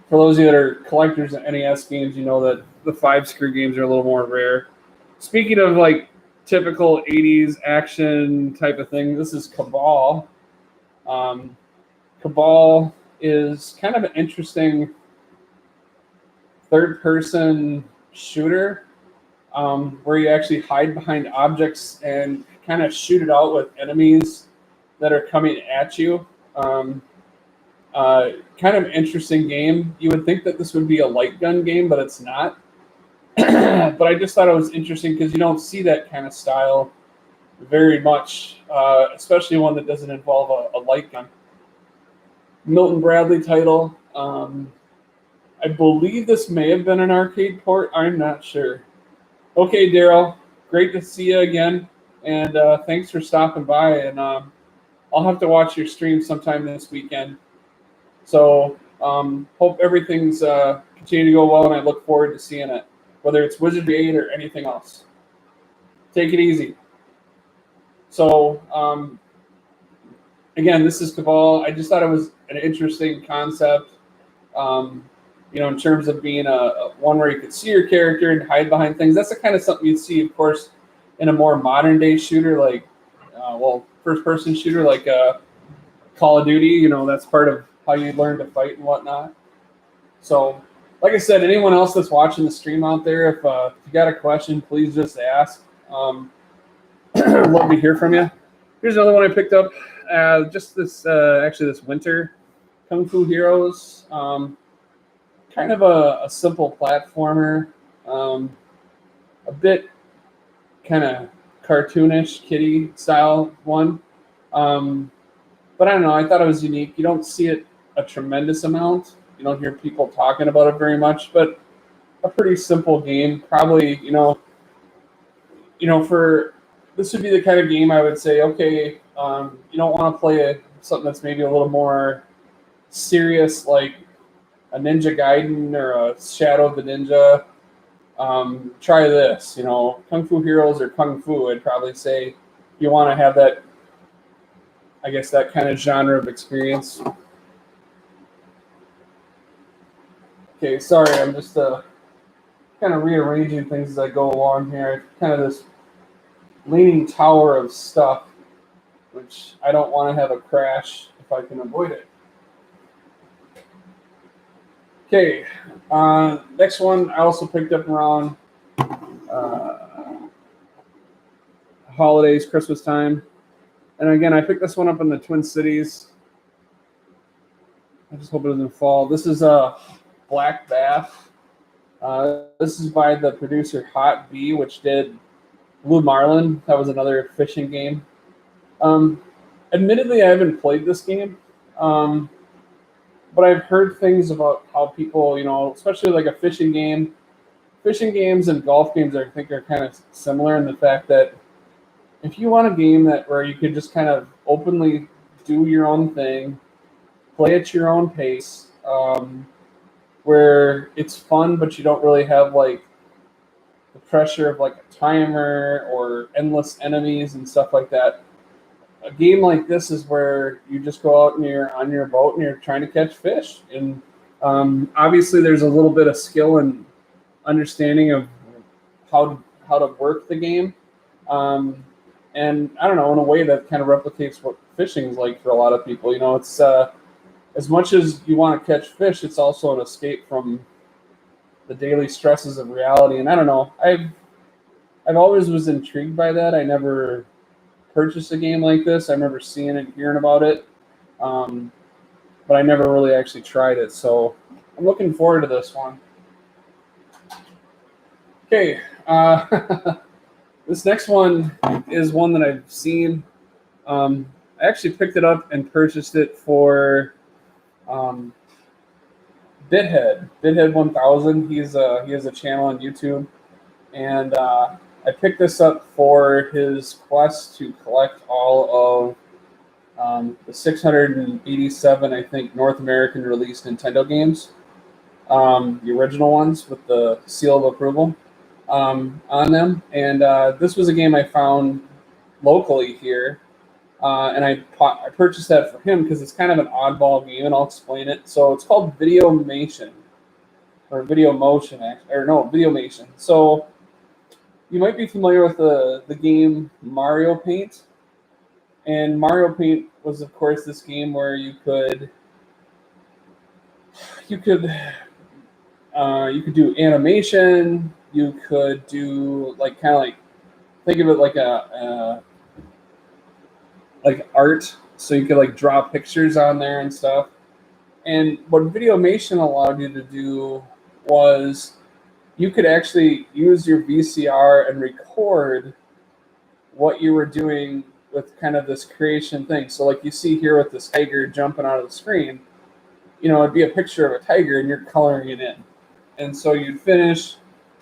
those of you that are collectors of NES games, you know that the 5-screw games are a little more rare. Speaking of like typical 80s action type of thing, this is Cabal. Cabal is kind of an interesting third-person shooter where you actually hide behind objects and kind of shoot it out with enemies that are coming at you. Kind of interesting game. You would think that this would be a light gun game, but it's not. But I just thought it was interesting because you don't see that kind of style very much, especially one that doesn't involve a light gun. Milton Bradley title. I believe this may have been an arcade port. I'm not sure. Okay, Daryl, great to see you again. And thanks for stopping by. And I'll have to watch your stream sometime this weekend. So hope everything's continuing to go well, and I look forward to seeing it, whether it's Wizardry 8 or anything else. Take it easy. So again, this is Cabal. I just thought it was an interesting concept. In terms of being a one where you could see your character and hide behind things. That's the kind of something you'd see, of course, in a more modern day shooter, like, first person shooter, like Call of Duty. That's part of how you learn to fight and whatnot. So, like I said, anyone else that's watching the stream out there, if you got a question, please just ask. Love to hear from you. Here's another one I picked up just this winter. Kung Fu Heroes. Kind of a simple platformer. A bit kind of cartoonish, kiddie style one. But I don't know. I thought it was unique. You don't see it a tremendous amount. You don't hear people talking about it very much, but a pretty simple game. Probably, for this would be the kind of game I would say, okay, you don't want to play something that's maybe a little more serious, like a Ninja Gaiden or a Shadow of the Ninja. try this. You know, Kung Fu Heroes or Kung Fu. I'd probably say you want to have that, I guess, that kind of genre of experience. Okay, sorry, I'm just kind of rearranging things as I go along here. Kind of this leaning tower of stuff, which I don't want to have a crash if I can avoid it. Okay, next one I also picked up around holidays, Christmas time. And again, I picked this one up in the Twin Cities. I just hope it doesn't fall. This is a Black Bath. This is by the producer Hot B, which did Blue Marlin. That was another fishing game. Admittedly, I haven't played this game, but I've heard things about how people, you know, especially like a fishing game. Fishing games and golf games, I think, are kind of similar in the fact that if you want a game that where you could just kind of openly do your own thing, play at your own pace, where it's fun, but you don't really have like the pressure of like a timer or endless enemies and stuff like that. A game like this is where you just go out and you're on your boat and you're trying to catch fish. And obviously, there's a little bit of skill and understanding of how to work the game. And I don't know, in a way that kind of replicates what fishing is like for a lot of people. You know, it's as much as you want to catch fish, it's also an escape from the daily stresses of reality. And I don't know, I've always was intrigued by that. I never purchased a game like this. I remember seeing it and hearing about it, but I never really actually tried it. So I'm looking forward to this one. Okay, this next one is one that I've seen. I actually picked it up and purchased it for Bithead 1000. He has a channel on YouTube, and I picked this up for his quest to collect all of the 687, I think, North American released Nintendo games, the original ones with the seal of approval on them. And this was a game I found locally here, and I purchased that for him because it's kind of an oddball game, and I'll explain it. So it's called Videomation, or Videomotion, or no, Videomation. So you might be familiar with the game Mario Paint. And Mario Paint was, of course, this game where you could do animation. You could do like kind of like, think of it like like art. So you could like draw pictures on there and stuff. And what Videomation allowed you to do was you could actually use your VCR and record what you were doing with kind of this creation thing. So like you see here with this tiger jumping out of the screen, you know, it'd be a picture of a tiger and you're coloring it in. And so you'd finish,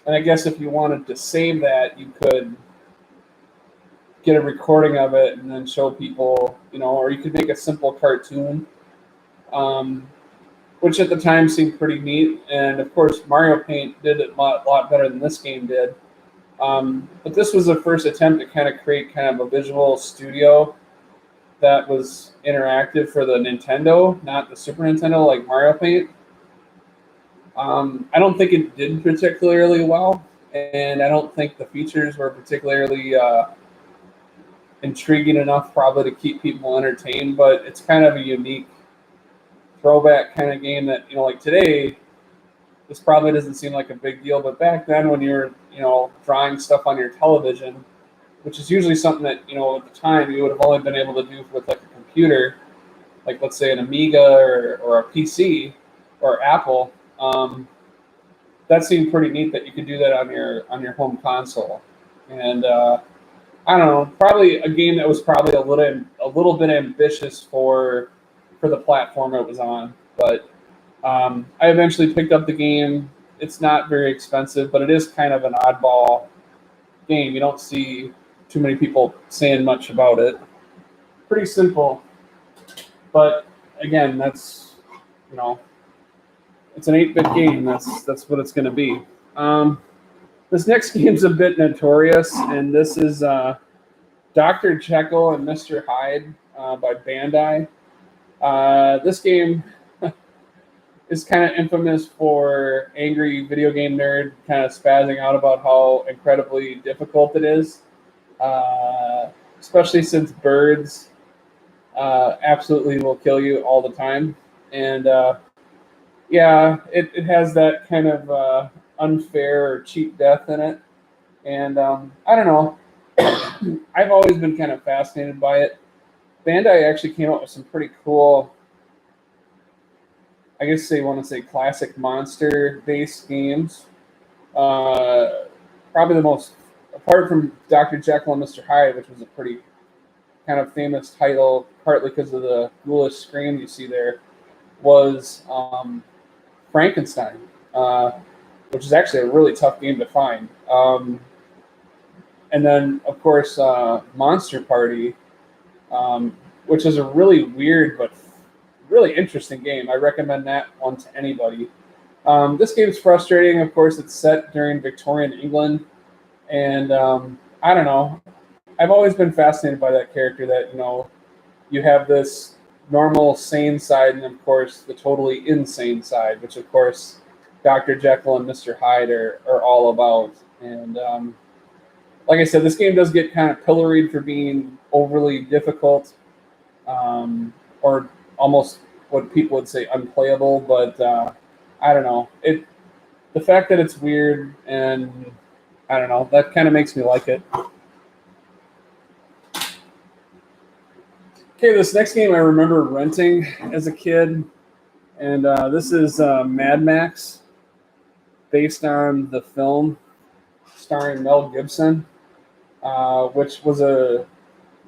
and I guess if you wanted to save that, you could get a recording of it and then show people, you know, or you could make a simple cartoon, which at the time seemed pretty neat. And of course, Mario Paint did it a lot better than this game did. But this was the first attempt to kind of create kind of a visual studio that was interactive for the Nintendo, not the Super Nintendo like Mario Paint. I don't think it did particularly well, and I don't think the features were particularly intriguing enough probably to keep people entertained, but it's kind of a unique throwback kind of game that, you know, like today, this probably doesn't seem like a big deal, but back then when you were, you know, drawing stuff on your television, which is usually something that, you know, at the time you would have only been able to do with like a computer, like let's say an Amiga or a PC or Apple, that seemed pretty neat that you could do that on your home console. And I don't know, probably a game that was probably a little bit ambitious for the platform it was on, but I eventually picked up the game. It's not very expensive, but it is kind of an oddball game. You don't see too many people saying much about it. Pretty simple, but again, that's, you know, it's an 8-bit game. That's what it's going to be. This next game's a bit notorious, and this is Dr. Jekyll and Mr. Hyde by Bandai. This game is kind of infamous for angry video game nerd kind of spazzing out about how incredibly difficult it is, especially since birds absolutely will kill you all the time. And yeah, it has that kind of unfair or cheap death in it. And I don't know. I've always been kind of fascinated by it. Bandai actually came up with some pretty cool, I guess they want to say classic monster-based games. Probably the most, apart from Dr. Jekyll and Mr. Hyde, which was a pretty kind of famous title, partly because of the ghoulish scream you see there, was Frankenstein, which is actually a really tough game to find. And then, of course, Monster Party, which is a really weird but really interesting game. I recommend that one to anybody. This game is frustrating. Of course, it's set during Victorian England, and I don't know. I've always been fascinated by that character. That you have this normal sane side, and of course the totally insane side, which of course Dr. Jekyll and Mr. Hyde are all about. And like I said, this game does get kind of pilloried for being overly difficult, or almost what people would say unplayable. But I don't know. The fact that it's weird and I don't know, that kind of makes me like it. Okay, this next game I remember renting as a kid, and this is Mad Max, based on the film starring Mel Gibson, which was a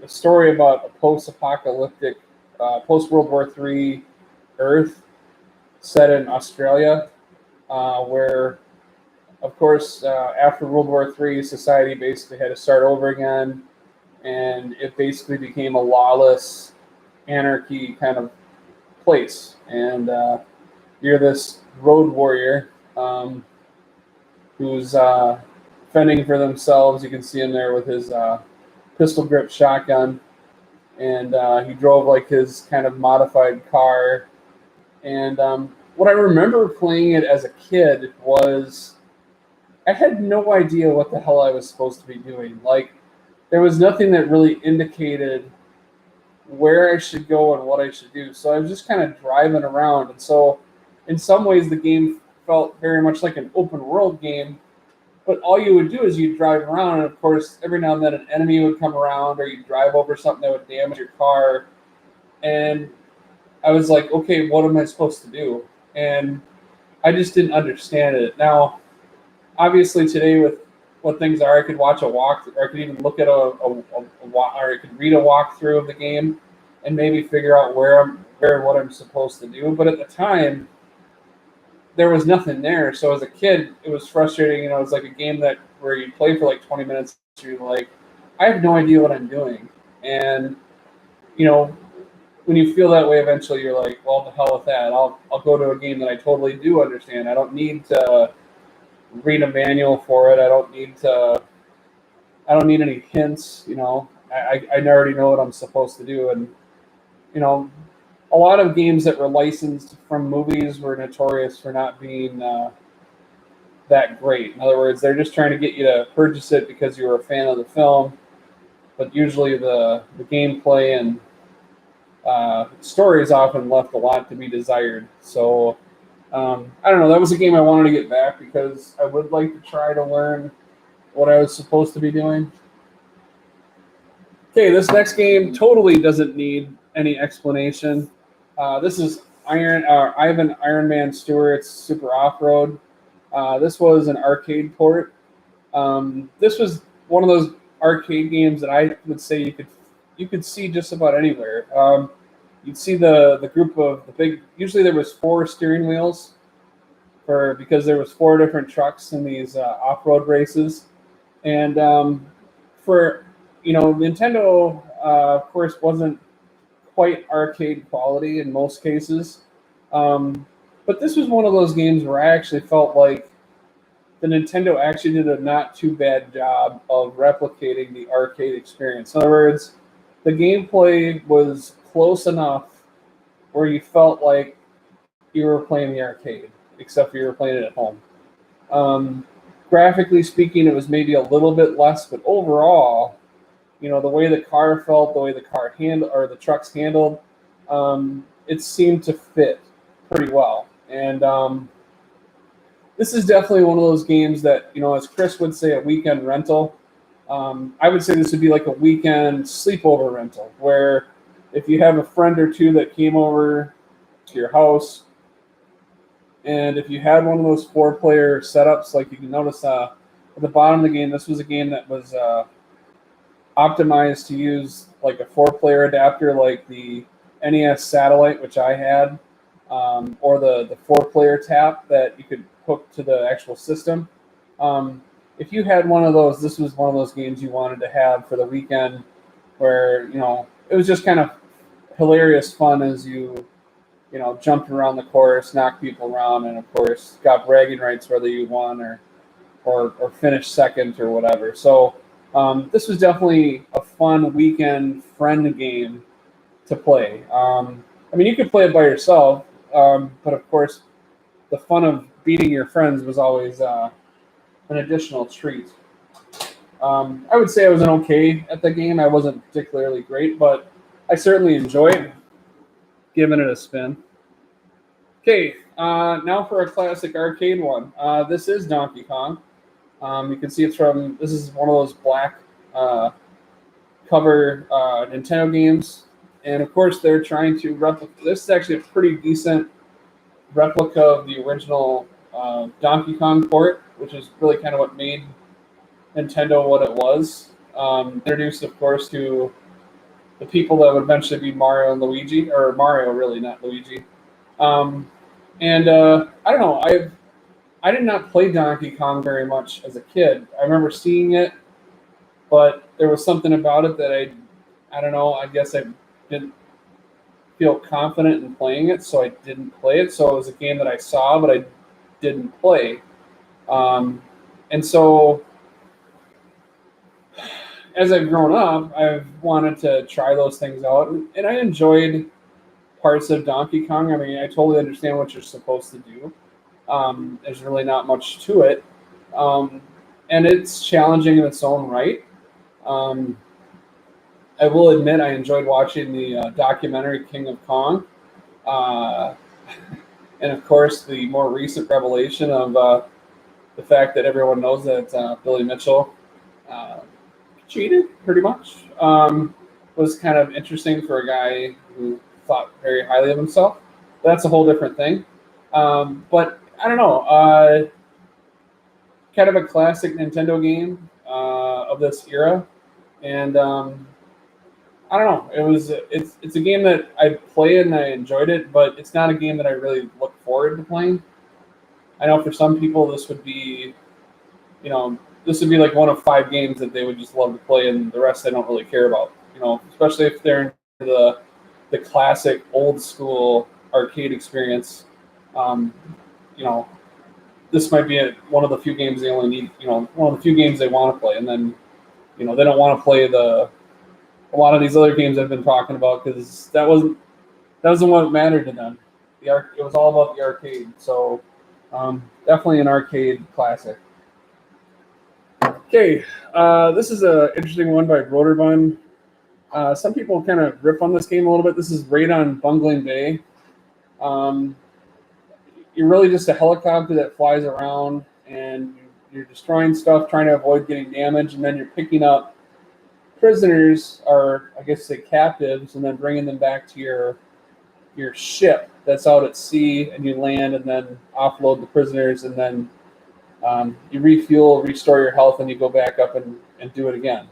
story about a post-apocalyptic, post-World War III Earth set in Australia, where, of course, after World War III, society basically had to start over again, and it basically became a lawless anarchy kind of place. And you're this road warrior who's fending for themselves. You can see him there with his pistol grip shotgun, and he drove like his kind of modified car. And what I remember playing it as a kid was I had no idea what the hell I was supposed to be doing. Like, there was nothing that really indicated where I should go and what I should do. So I was just kind of driving around. And so in some ways the game felt very much like an open world game, but all you would do is you'd drive around, and of course every now and then an enemy would come around, or you'd drive over something that would damage your car. And I was like, okay, what am I supposed to do? And I just didn't understand it. Now, obviously today with what things are, I could watch a walk, or I could even look at or I could read a walkthrough of the game and maybe figure out what I'm supposed to do. But at the time, there was nothing there. So as a kid, it was frustrating. It was like a game where you play for like 20 minutes, you're like, I have no idea what I'm doing. And when you feel that way, eventually you're like, well, the hell with that. I'll go to a game that I totally do understand. I don't need to read a manual for it. I don't need any hints. I already know what I'm supposed to do. And a lot of games that were licensed from movies were notorious for not being that great. In other words, they're just trying to get you to purchase it because you were a fan of the film, but usually the gameplay and stories often left a lot to be desired. So I don't know. That was a game I wanted to get back because I would like to try to learn what I was supposed to be doing. Okay, this next game totally doesn't need any explanation. This is Ivan Iron Man Stewart's Super Off-Road. This was an arcade port. This was one of those arcade games that I would say you could see just about anywhere. You'd see the group of the big. Usually there was 4 steering wheels because there was 4 different trucks in these off-road races, and for Nintendo, of course, wasn't quite arcade quality in most cases, but this was one of those games where I actually felt like the Nintendo actually did a not too bad job of replicating the arcade experience. In other words, the gameplay was close enough where you felt like you were playing the arcade, except for you were playing it at home. Graphically speaking, it was maybe a little bit less, but overall, the way the car felt, the way the car handled or the trucks handled, it seemed to fit pretty well. And this is definitely one of those games that, as Chris would say, a weekend rental. I would say this would be like a weekend sleepover rental, where if you have a friend or two that came over to your house, and if you had one of those 4-player setups, like you can notice at the bottom of the game, this was a game that was optimized to use like a 4-player adapter, like the NES Satellite, which I had, or the 4-player tap that you could hook to the actual system. If you had one of those, this was one of those games you wanted to have for the weekend, where it was just kind of hilarious fun as you jumped around the course, knocked people around, and of course got bragging rights whether you won or finished second or whatever. So this was definitely a fun weekend friend game to play. You could play it by yourself, but of course the fun of beating your friends was always an additional treat. I would say I was an okay at the game. I wasn't particularly great, but I certainly enjoyed giving it a spin. Okay, now for a classic arcade one. This is Donkey Kong. You can see this is one of those black cover Nintendo games. And of course, they're trying to replicate. This is actually a pretty decent replica of the original Donkey Kong port, which is really kind of what made Nintendo what it was. Introduced, of course, to the people that would eventually be Mario and Luigi, or Mario, really, not Luigi. I don't know. I did not play Donkey Kong very much as a kid. I remember seeing it, but there was something about it that I don't know. I guess I didn't feel confident in playing it, so I didn't play it. So it was a game that I saw, but I didn't play. And so as I've grown up, I've wanted to try those things out, and I enjoyed parts of Donkey Kong. I totally understand what you're supposed to do. There's really not much to it, and it's challenging in its own right. I will admit I enjoyed watching the documentary King of Kong, and of course the more recent revelation of the fact that everyone knows that Billy Mitchell cheated, pretty much, was kind of interesting for a guy who thought very highly of himself. That's a whole different thing. But I don't know, kind of a classic Nintendo game of this era, and I don't know. It's a game that I played and I enjoyed it, but it's not a game that I really look forward to playing. I know for some people this would be, like one of 5 games that they would just love to play, and the rest they don't really care about. Especially if they're into the classic old school arcade experience. This might be one of the few games they only need. One of the few games they want to play, and then they don't want to play a lot of these other games I've been talking about, because that wasn't what mattered to them. It was all about the arcade. So definitely an arcade classic. Okay, this is an interesting one by Broderbund. Some people kind of rip on this game a little bit. This is Raid on Bungling Bay. You're really just a helicopter that flies around, and you're destroying stuff, trying to avoid getting damaged, and then you're picking up prisoners, or I guess say captives, and then bringing them back to your ship that's out at sea, and you land and then offload the prisoners, and then you refuel, restore your health, and you go back up and do it again.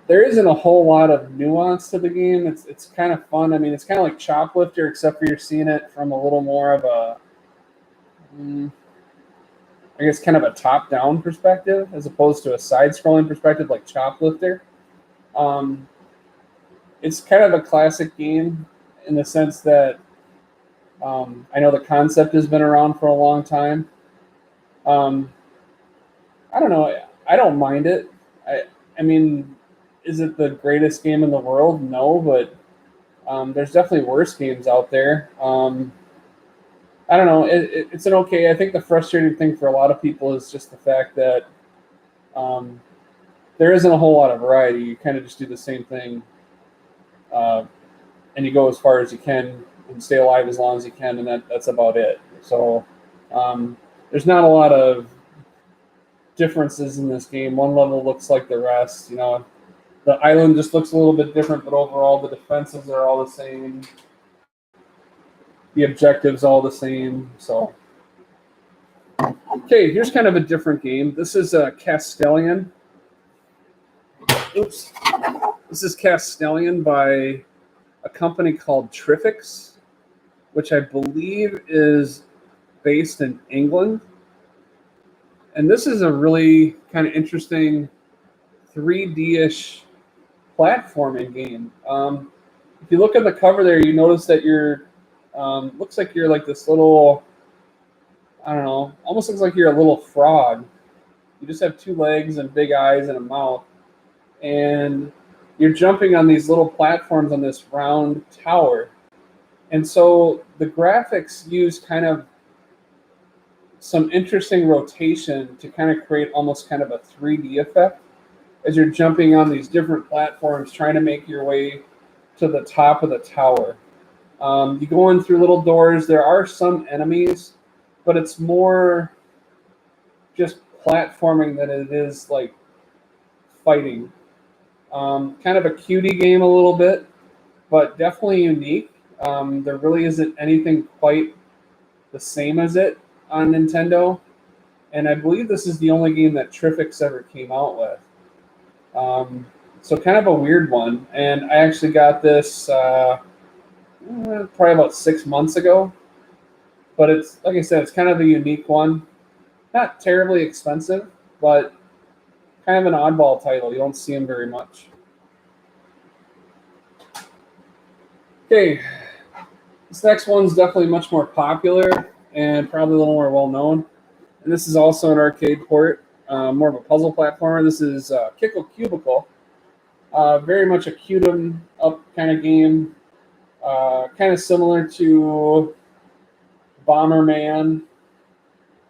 There isn't a whole lot of nuance to the game. It's kind of fun. It's kind of like Choplifter, except for you're seeing it from a little more of a, I guess, kind of a top-down perspective as opposed to a side-scrolling perspective like Choplifter. It's kind of a classic game in the sense that I know the concept has been around for a long time. I don't know. I don't mind it. I mean, is it the greatest game in the world? No, but there's definitely worse games out there. I don't know. It's an okay. I think the frustrating thing for a lot of people is just the fact that um, there isn't a whole lot of variety. You kind of just do the same thing, uh, and you go as far as you can and stay alive as long as you can, and that's about it. So there's not a lot of differences in this game. One level looks like the rest. The island just looks a little bit different, but overall the defenses are all the same. The objectives all the same. So, okay, here's kind of a different game. This is a Castellion. Oops. This is Castellion by a company called Trifix, which I believe is based in England. And this is a really kind of interesting 3D-ish platforming game. If you look at the cover there, you notice that looks like you're like this little, I don't know, almost looks like you're a little frog. You just have two legs and big eyes and a mouth. And you're jumping on these little platforms on this round tower. And so the graphics use kind of some interesting rotation to kind of create almost kind of a 3D effect as you're jumping on these different platforms, trying to make your way to the top of the tower. You go in through little doors. There are some enemies, but it's more just platforming than it is like fighting. Kind of a cutie game a little bit, but definitely unique. There really isn't anything quite the same as it on Nintendo, and I believe this is the only game that Trifix ever came out with. So kind of a weird one, and I actually got this probably about 6 months ago. But it's, like I said, it's kind of a unique one. Not terribly expensive, but kind of an oddball title. You don't see them very much. Okay, this next one's definitely much more popular and probably a little more well-known. And this is also an arcade port, more of a puzzle platformer. This is Kickle Cubicle. Very much a cute 'em up kind of game. Kind of similar to Bomberman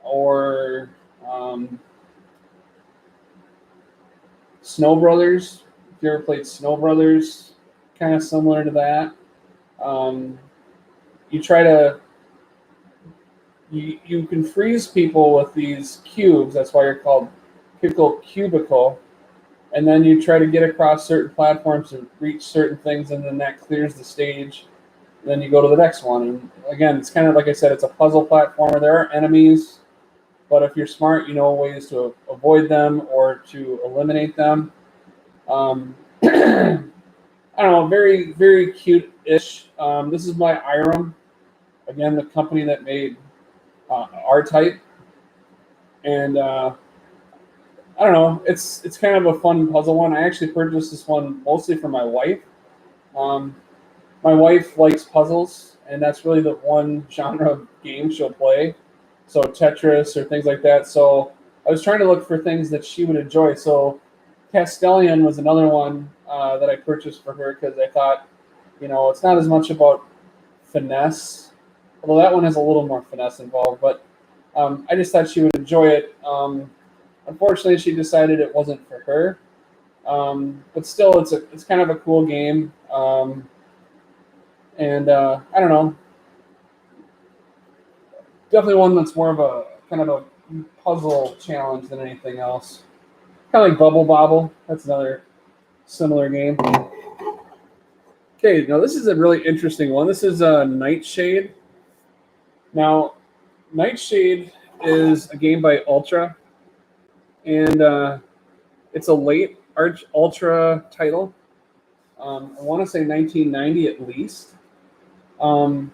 or Snow Brothers. If you ever played Snow Brothers, kind of similar to that. You try to you can freeze people with these cubes. That's why you're called Pickle Cubicle. And then you try to get across certain platforms and reach certain things, and then that clears the stage. And then you go to the next one. And again, it's kind of like I said, it's a puzzle platformer. There are enemies, but if you're smart, you know ways to avoid them or to eliminate them. I don't know, very, very cute-ish. This is by Irem, again, the company that made R-Type. And I don't know, it's kind of a fun puzzle one. I actually purchased this one mostly for my wife. My wife likes puzzles, and that's really the one genre of game she'll play. So Tetris or things like that. So I was trying to look for things that she would enjoy. So Castellion was another one that I purchased for her because I thought, it's not as much about finesse, although that one has a little more finesse involved. But I just thought she would enjoy it. Unfortunately, she decided it wasn't for her. But still, it's kind of a cool game. And I don't know, definitely one that's more of a kind of a puzzle challenge than anything else. Kind of like Bubble Bobble. That's another similar game. Okay, now this is a really interesting one. This is Nightshade. Now, Nightshade is a game by Ultra, and it's a late Ultra title. I want to say 1990 at least. The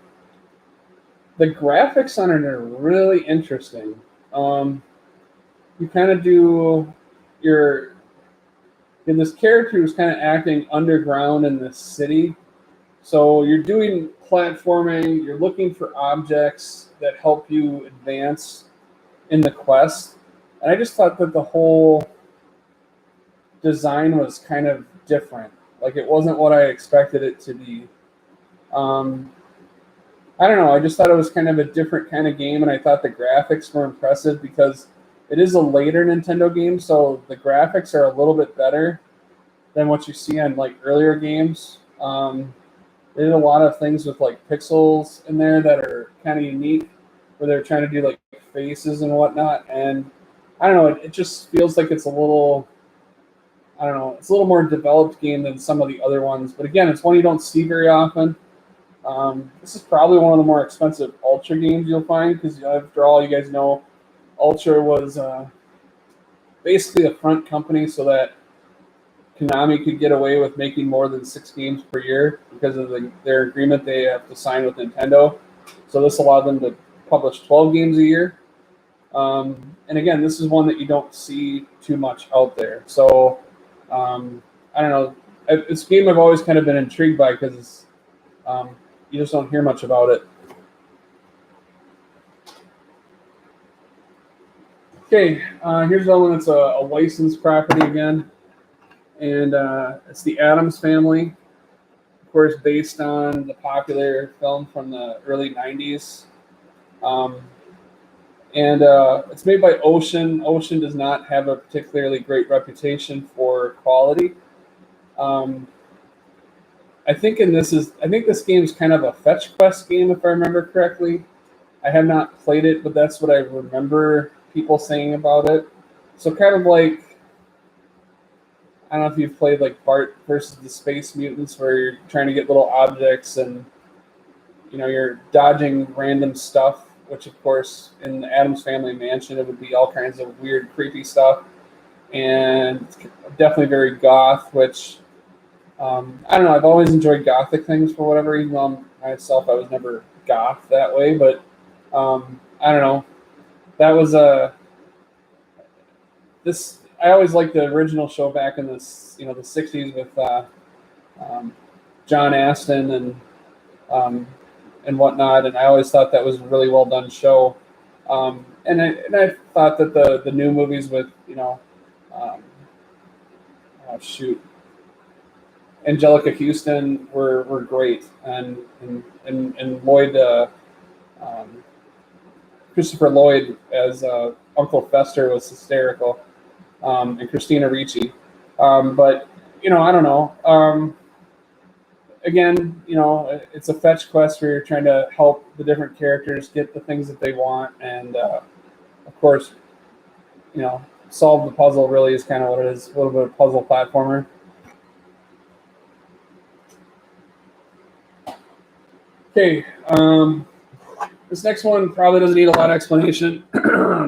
graphics on it are really interesting. You kind of do this character who's kind of acting underground in this city. So you're doing platforming, you're looking for objects that help you advance in the quest. And I just thought that the whole design was kind of different. Like it wasn't what I expected it to be. Um, I don't know. I just thought it was kind of a different kind of game, and I thought the graphics were impressive because it is a later Nintendo game, so the graphics are a little bit better than what you see on like earlier games. They did a lot of things with like pixels in there that are kind of unique, where they're trying to do like faces and whatnot. And I don't know. It just feels like it's a little. I don't know. It's a little more developed game than some of the other ones, but again, it's one you don't see very often. This is probably one of the more expensive Ultra games you'll find because, after all, you guys know Ultra was basically a front company so that Konami could get away with making more than 6 games per year because of their agreement they have to sign with Nintendo. So this allowed them to publish 12 games a year. And again, this is one that you don't see too much out there. So I don't know. It's a game I've always kind of been intrigued by because you just don't hear much about it. Okay, here's another one that's a licensed property again. And it's the Addams Family, of course, based on the popular film from the early 90s. And it's made by Ocean. Ocean does not have a particularly great reputation for quality. I think this game is kind of a fetch quest game, if I remember correctly. I have not played it, but that's what I remember people saying about it. So kind of like, I don't know if you've played like Bart versus the Space Mutants, where you're trying to get little objects and you're dodging random stuff, which of course in the Addams Family mansion it would be all kinds of weird, creepy stuff, and definitely very goth. Which I don't know. I've always enjoyed gothic things for whatever reason. Myself, I was never goth that way, but I don't know. That was this. I always liked the original show back in the '60s with John Astin and whatnot, and I always thought that was a really well done show. And I thought that the new movies with Angelica Houston were great, and Lloyd Christopher Lloyd as Uncle Fester was hysterical. And Christina Ricci. But, I don't know. Again, it's a fetch quest where you're trying to help the different characters get the things that they want. And, of course, solve the puzzle really is kind of what it is, a little bit of puzzle platformer. Okay. This next one probably doesn't need a lot of explanation.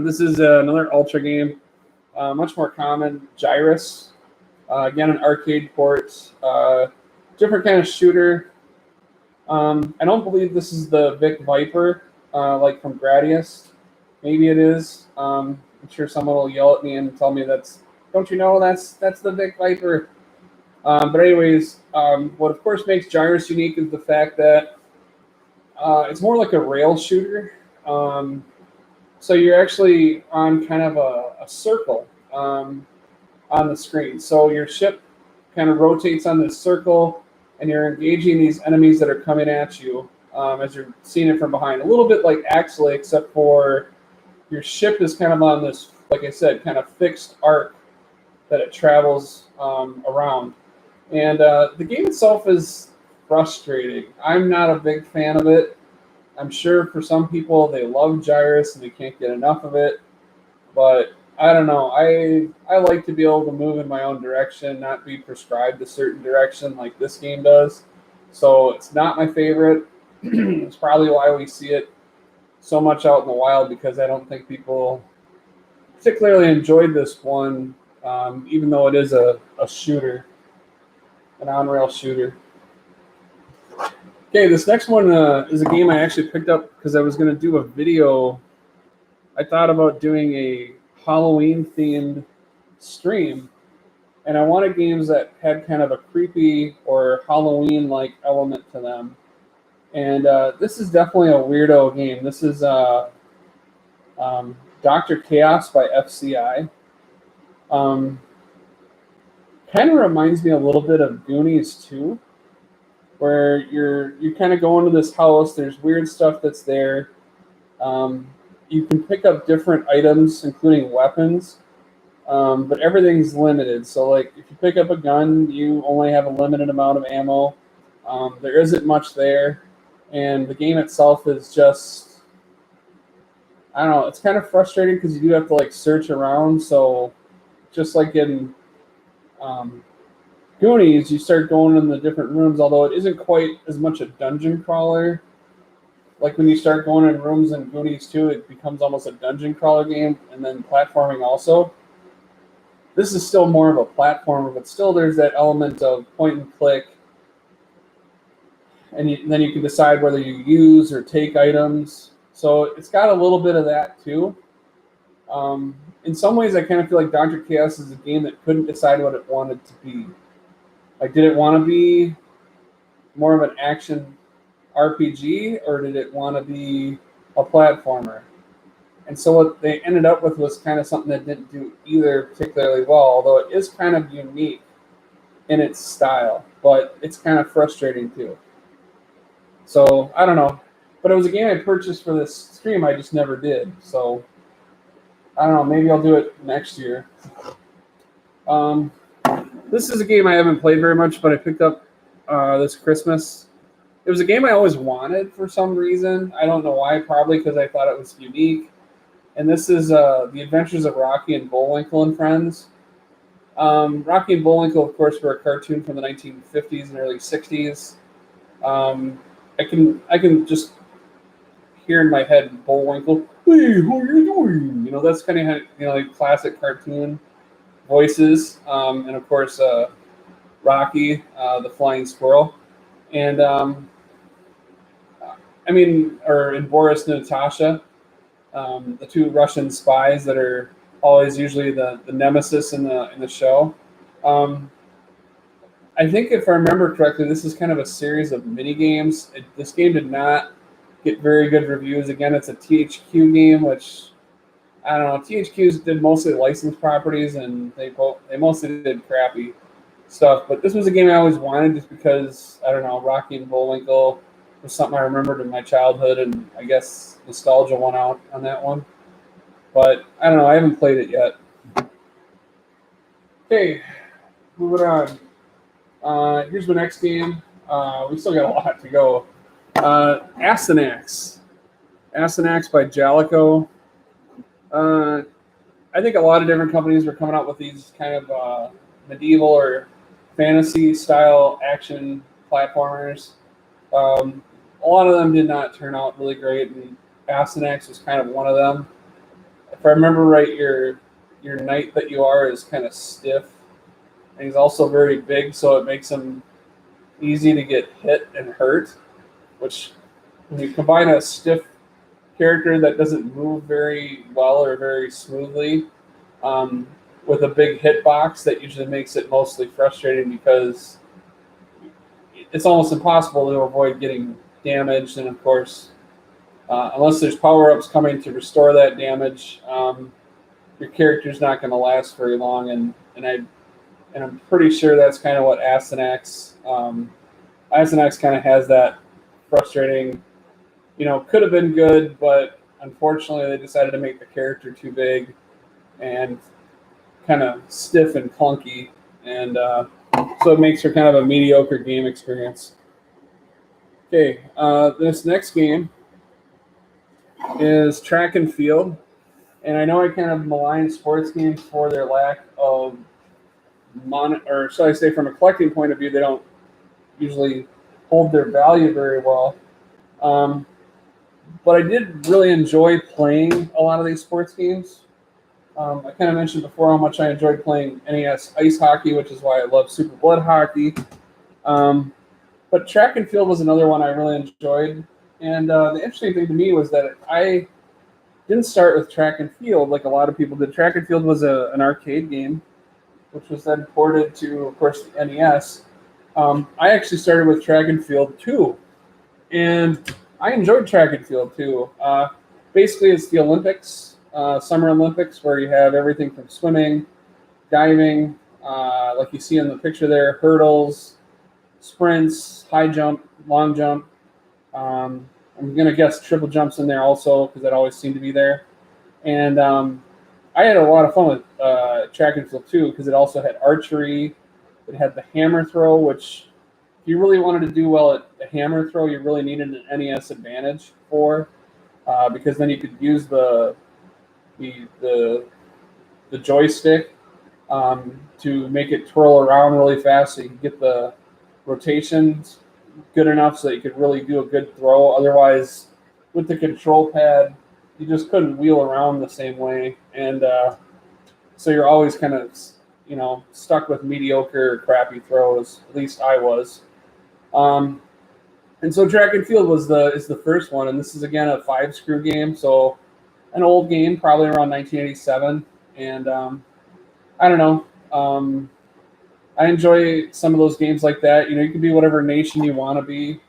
This is another Ultra game. Much more common, Gyrus. Again, an arcade port. Different kind of shooter. I don't believe this is the Vic Viper, like from Gradius. Maybe it is. I'm sure someone will yell at me and tell me don't you know that's the Vic Viper. But anyways, what of course makes Gyrus unique is the fact that it's more like a rail shooter. So you're actually on kind of a circle on the screen. So your ship kind of rotates on this circle, and you're engaging these enemies that are coming at you as you're seeing it from behind. A little bit like Axley, except for your ship is kind of on this, like I said, kind of fixed arc that it travels around. And the game itself is frustrating. I'm not a big fan of it. I'm sure for some people they love Gyrus and they can't get enough of it, but I don't know. I like to be able to move in my own direction, not be prescribed a certain direction like this game does. So it's not my favorite. It's probably why we see it so much out in the wild, because I don't think people particularly enjoyed this one, even though it is a shooter, an on-rail shooter. Okay, this next one is a game I actually picked up because I was going to do a video. I thought about doing a Halloween-themed stream, and I wanted games that had kind of a creepy or Halloween-like element to them. And this is definitely a weirdo game. This is Dr. Chaos by FCI. Kind of reminds me a little bit of Goonies too, where you kind of go into this house. There's weird stuff that's there. You can pick up different items, including weapons, but everything's limited. So, like, if you pick up a gun, you only have a limited amount of ammo. There isn't much there, and the game itself is just, I don't know, it's kind of frustrating because you do have to, like, search around. So, just like in Goonies, you start going in the different rooms, although it isn't quite as much a dungeon crawler. Like when you start going in rooms in Goonies 2, it becomes almost a dungeon crawler game, and then platforming also. This is still more of a platformer, but still there's that element of point and click, and then you can decide whether you use or take items. So it's got a little bit of that too. In some ways, I kind of feel like Dr. Chaos is a game that couldn't decide what it wanted to be. Like, did it want to be more of an action RPG, or did it want to be a platformer? And so what they ended up with was kind of something that didn't do either particularly well, although it is kind of unique in its style, but it's kind of frustrating too. So, I don't know. But it was a game I purchased for this stream, I just never did. So, I don't know, maybe I'll do it next year. This is a game I haven't played very much, but I picked up this Christmas. It was a game I always wanted for some reason. I don't know why, probably because I thought it was unique. And this is The Adventures of Rocky and Bullwinkle and Friends. Rocky and Bullwinkle, of course, were a cartoon from the 1950s and early 60s. I can just hear in my head Bullwinkle, "Hey, how are you doing?" You know, that's kind of, like classic cartoon voices. And of course, Rocky, the flying squirrel. And and Boris and Natasha, the two Russian spies that are always usually the nemesis in the show. I think if I remember correctly, this is kind of a series of mini games. This game did not get very good reviews. Again, it's a THQ game, which I don't know. THQ did mostly licensed properties, and they mostly did crappy stuff. But this was a game I always wanted, just because I don't know. Rocky and Bullwinkle was something I remembered in my childhood, and I guess nostalgia won out on that one. But I don't know. I haven't played it yet. Okay, moving on. Here's my next game. We still got a lot to go. Astaborg. Astaborg by Jalico. I think a lot of different companies were coming out with these kind of medieval or fantasy-style action platformers. A lot of them did not turn out really great, and Astaborg was kind of one of them. If I remember right, your knight that you are is kind of stiff, and he's also very big, so it makes him easy to get hit and hurt, which when you combine a stiff character that doesn't move very well or very smoothly with a big hitbox, that usually makes it mostly frustrating, because it's almost impossible to avoid getting damaged. And of course, unless there's power-ups coming to restore that damage, your character's not going to last very long. And I'm pretty sure that's kind of what Astaborg kind of has, that frustrating, could have been good, but unfortunately they decided to make the character too big and kind of stiff and clunky, and so it makes for kind of a mediocre game experience. Okay, this next game is Track and Field, and I know I kind of malign sports games for their lack of or shall I say, from a collecting point of view, they don't usually hold their value very well. But I did really enjoy playing a lot of these sports games. I kind of mentioned before how much I enjoyed playing NES ice hockey, which is why I love Super Blood Hockey. But Track and Field was another one I really enjoyed. And the interesting thing to me was that I didn't start with Track and Field like a lot of people did. Track and Field was an arcade game. which was then ported to, of course, the NES. I actually started with Track and Field 2, and I enjoyed Track and Field 2. Basically, it's the Olympics, Summer Olympics, where you have everything from swimming, diving, like you see in the picture there, hurdles, sprints, high jump, long jump. I'm going to guess triple jumps in there also because that always seemed to be there. And I had a lot of fun with Track and Field 2 because it also had archery. It had the hammer throw, which if you really wanted to do well at the hammer throw, you really needed an NES advantage for because then you could use the joystick to make it twirl around really fast so you could get the rotations good enough so that you could really do a good throw. Otherwise, with the control pad, you just couldn't wheel around the same way. And so you're always kind of, stuck with mediocre or crappy throws. At least I was. And so Track and Field is the first one, and this is again a 5-screw game, so an old game, probably around 1987. And I don't know. I enjoy some of those games like that. You can be whatever nation you want to be.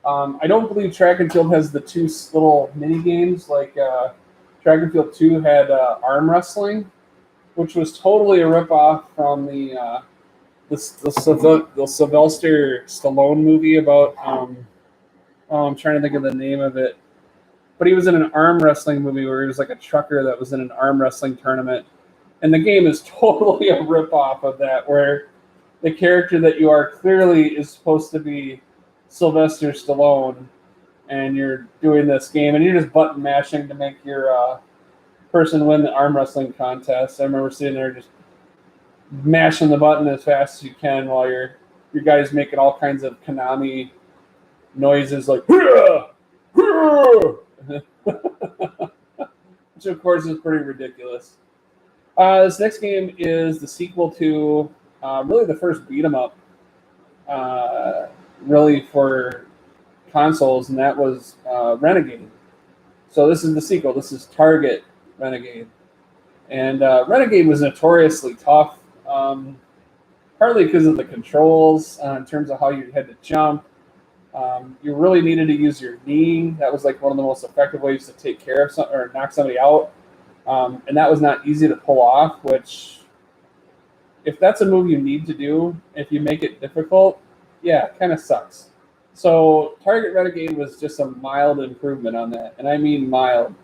I don't believe Track and Field has the 2 little mini games like Track and Field 2 had arm wrestling, which was totally a ripoff from the Sylvester Stallone movie about. I'm trying to think of the name of it, but he was in an arm wrestling movie where he was like a trucker that was in an arm wrestling tournament, and the game is totally a ripoff of that, where the character that you are clearly is supposed to be Sylvester Stallone, and you're doing this game, and you're just button mashing to make your person win the arm wrestling contest. I remember sitting there just mashing the button as fast as you can while your guy's making all kinds of Konami noises like which of course is pretty ridiculous. This next game is the sequel to really the first beat 'em up really for consoles, and that was Renegade. So this is the sequel. This is Target Renegade. And Renegade was notoriously tough, partly because of the controls in terms of how you had to jump. You really needed to use your knee. That was like one of the most effective ways to take care of something or knock somebody out. And that was not easy to pull off, which if that's a move you need to do, if you make it difficult, yeah, it kind of sucks. So Target Renegade was just a mild improvement on that, and I mean mild.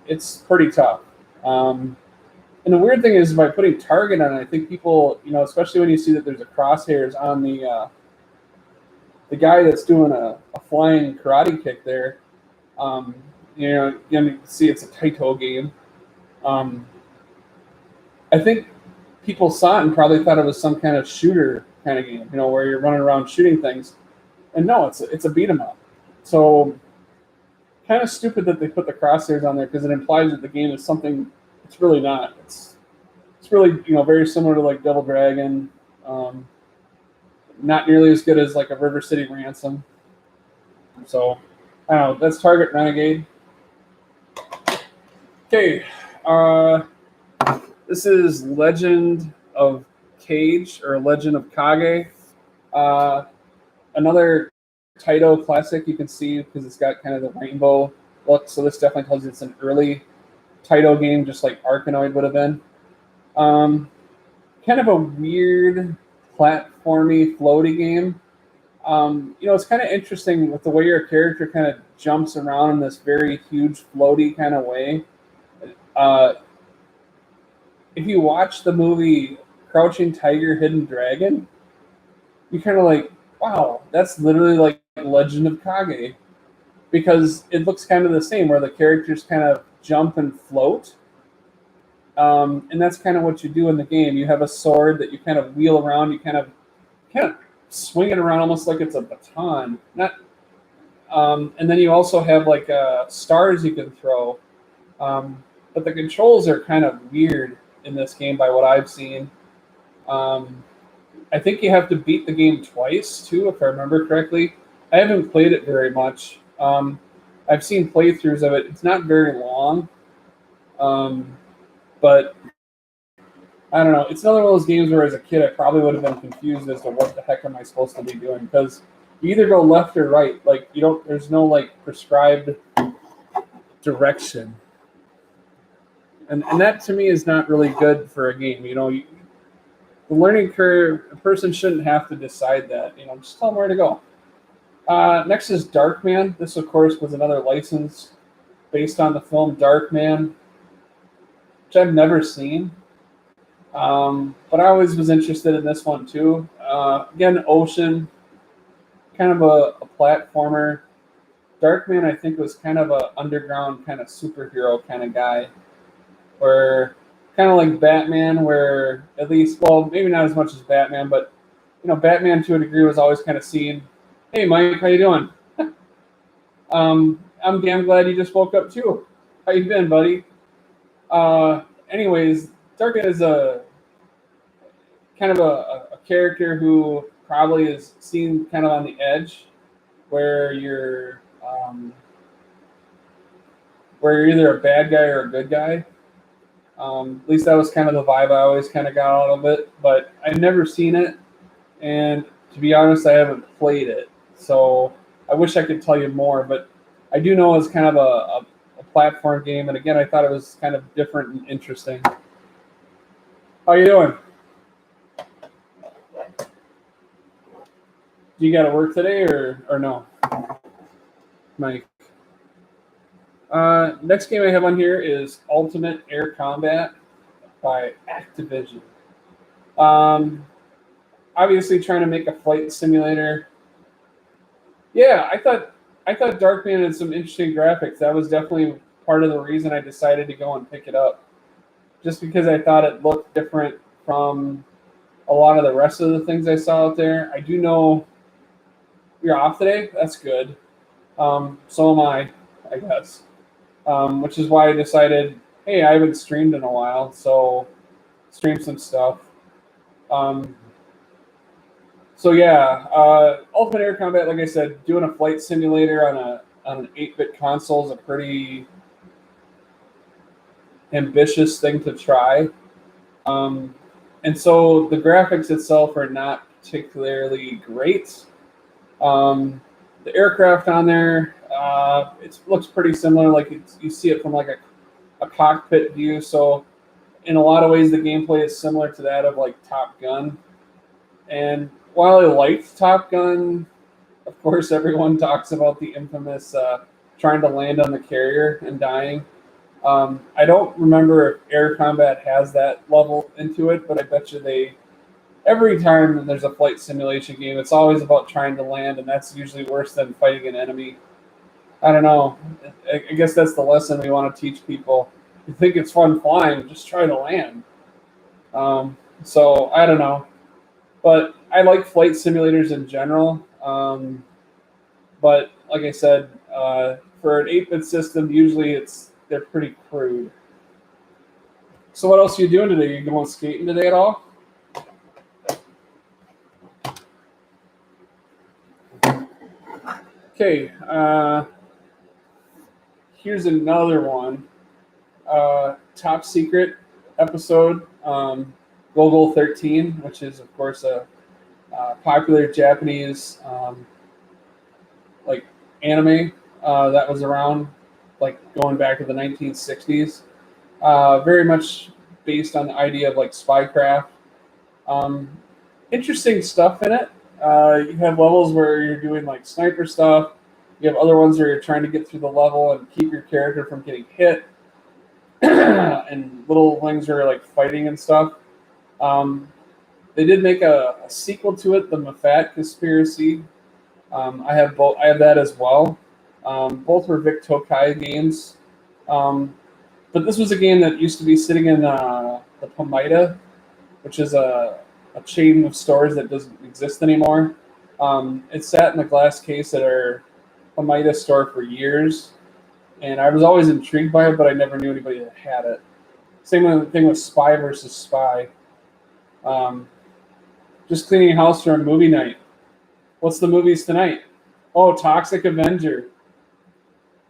It's pretty tough. And the weird thing is by putting Target on it, I think people, especially when you see that there's a crosshairs on the guy that's doing a flying karate kick there, you can see it's a Taito game. I think people saw it and probably thought it was some kind of shooter kind of game, where you're running around shooting things. And no, it's a beat 'em up. So kind of stupid that they put the crosshairs on there because it implies that the game is something it's really not. It's really very similar to like Double Dragon. Not nearly as good as like a River City Ransom. So I don't know. That's Target Renegade. Okay, this is Legend of Kage or Legend of Kage. Another Taito classic you can see because it's got kind of the rainbow look. So this definitely tells you it's an early Taito game, just like Arkanoid would have been. Kind of a weird platformy, floaty game. It's kind of interesting with the way your character kind of jumps around in this very huge, floaty kind of way. If you watch the movie Crouching Tiger, Hidden Dragon, you kind of like, wow, that's literally like Legend of Kage, because it looks kind of the same, where the characters kind of jump and float. And that's kind of what you do in the game. You have a sword that you kind of wheel around. You kind of swing it around almost like it's a baton. And then you also have like stars you can throw. But the controls are kind of weird in this game by what I've seen. I think you have to beat the game twice too, if I remember correctly. I haven't played it very much. I've seen playthroughs of it. It's not very long. But I don't know. It's another one of those games where, as a kid, I probably would have been confused as to what the heck am I supposed to be doing, because you either go left or right. Like, you don't. There's no like prescribed direction, and that to me is not really good for a game. The learning curve. A person shouldn't have to decide that. Just tell them where to go. Next is Darkman. This, of course, was another license based on the film Darkman, which I've never seen. But I always was interested in this one too. Again, ocean, kind of a platformer. Darkman, I think, was kind of a underground kind of superhero kind of guy, where kind of like Batman, where at least, well, maybe not as much as Batman, but Batman to a degree was always kind of seen. Hey, Mike, how you doing? I'm damn glad you just woke up too. How you been, buddy? Anyways, Turrican is a kind of a character who probably is seen kind of on the edge, where you're either a bad guy or a good guy. At least that was kind of the vibe I always kind of got a little bit, but I've never seen it, and to be honest, I haven't played it, so I wish I could tell you more, but I do know it's kind of a platform game, and again, I thought it was kind of different and interesting. How you doing? Do you got to work today or no, Mike? Next game I have on here is Ultimate Air Combat by Activision. Obviously trying to make a flight simulator. Yeah, I thought Darkman had some interesting graphics. That was definitely part of the reason I decided to go and pick it up, just because I thought it looked different from a lot of the rest of the things I saw out there. I do know you're off today. That's good. So am I guess. Which is why I decided, hey, I haven't streamed in a while, so stream some stuff. So yeah, Ultimate Air Combat, like I said, doing a flight simulator on an 8-bit console is a pretty ambitious thing to try. And so the graphics itself are not particularly great. The aircraft on there, it looks pretty similar. Like you see it from like a cockpit view. So in a lot of ways, the gameplay is similar to that of like Top Gun. And while I liked Top Gun, of course, everyone talks about the infamous trying to land on the carrier and dying. I don't remember if Air Combat has that level into it, but I bet you every time there's a flight simulation game, it's always about trying to land, and that's usually worse than fighting an enemy. I don't know. I guess that's the lesson we want to teach people. You think it's fun flying, just try to land. So I don't know. But I like flight simulators in general. But like I said, for an 8-bit system, usually they're pretty crude. So what else are you doing today? You going skating today at all? Okay, here's another one. Top secret episode, Gogol 13, which is, of course, a popular Japanese like anime that was around, like going back to the 1960s. Very much based on the idea of like spycraft. Interesting stuff in it. You have levels where you're doing like sniper stuff. You have other ones where you're trying to get through the level and keep your character from getting hit. And little things where you're like fighting and stuff. They did make a sequel to it, the Mafat Conspiracy. I have that as well. Both were Vic Tokai games. But this was a game that used to be sitting in the Pomida, which is a chain of stores that doesn't exist anymore. It sat in the glass case at our Pomida store for years, and I was always intrigued by it, but I never knew anybody that had it. Same thing with Spy versus Spy. Just cleaning house for a movie night. What's the movies tonight? Oh, Toxic Avenger.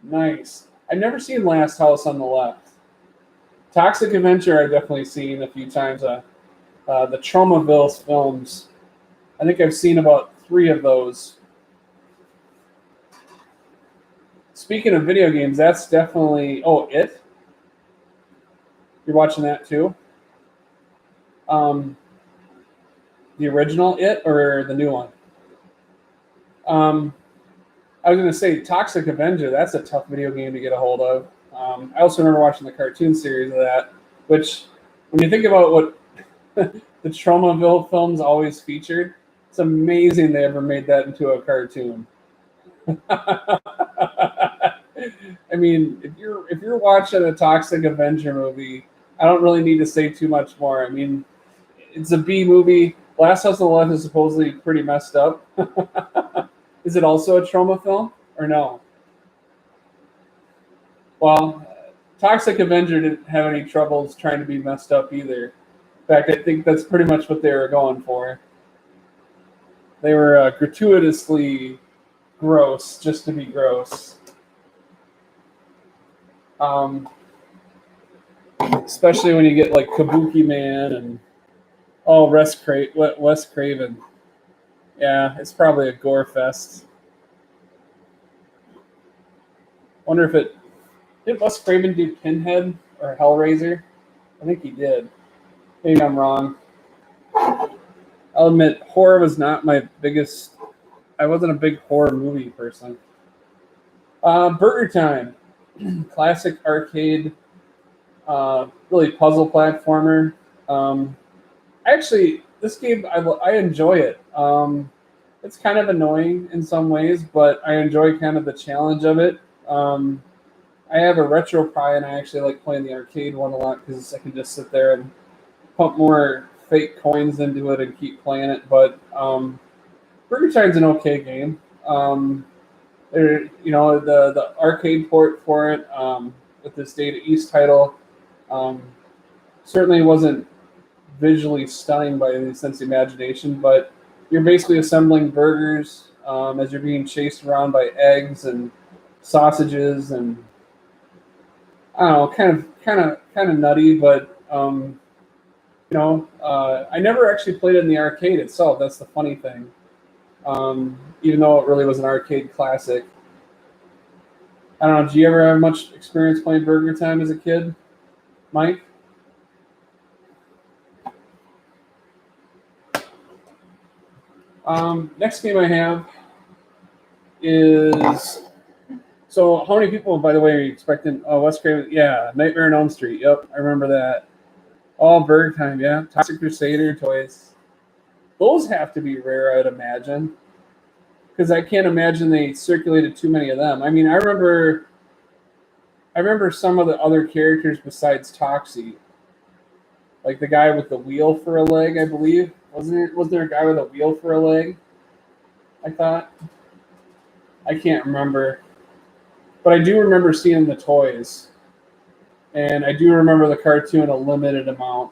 Nice. I've never seen Last House on the Left. Toxic Avenger I've definitely seen a few times. the Tromaville films. I think I've seen about 3 of those. Speaking of video games, that's definitely... Oh, It? You're watching that too? The original It or the new one? I was going to say Toxic Avenger. That's a tough video game to get a hold of. I also remember watching the cartoon series of that, which, when you think about what the Tromaville films always featured, it's amazing they ever made that into a cartoon. I mean, if you're watching a Toxic Avenger movie, I don't really need to say too much more. I mean, it's a B movie. Last House on the Left is supposedly pretty messed up. Is it also a trauma film or no? Well, Toxic Avenger didn't have any troubles trying to be messed up either. In fact, I think that's pretty much what they were going for. They were gratuitously gross just to be gross. Especially when you get like Kabuki Man and Wes Craven. Yeah, it's probably a gore fest. Wonder if did Wes Craven do Pinhead or Hellraiser? I think he did. Maybe I'm wrong. I'll admit, horror was not my biggest... I wasn't a big horror movie person. Burger Time. Classic arcade, really puzzle platformer. Actually, this game, I enjoy it. It's kind of annoying in some ways, but I enjoy kind of the challenge of it. I have a RetroPie, and I actually like playing the arcade one a lot because I can just sit there and pump more fake coins into it and keep playing it. But Burger Time's an okay game. The arcade port for it with this Data East title certainly wasn't visually stunning by any sense of imagination, but you're basically assembling burgers as you're being chased around by eggs and sausages, and I don't know, kind of nutty, but I never actually played it in the arcade itself. That's the funny thing. Even though it really was an arcade classic. I don't know, did you ever have much experience playing Burger Time as a kid, Mike? Next game I have is... So how many people, by the way, are you expecting? Oh, Wes Craven, yeah, Nightmare on Elm Street, yep, I remember that. Oh, Burger Time, yeah. Toxic Crusader toys. Those have to be rare, I'd imagine. Because I can't imagine they circulated too many of them. I mean, I remember some of the other characters besides Toxie. Like the guy with the wheel for a leg, I believe. Was there a guy with a wheel for a leg? I thought. I can't remember. But I do remember seeing the toys. And I do remember the cartoon a limited amount.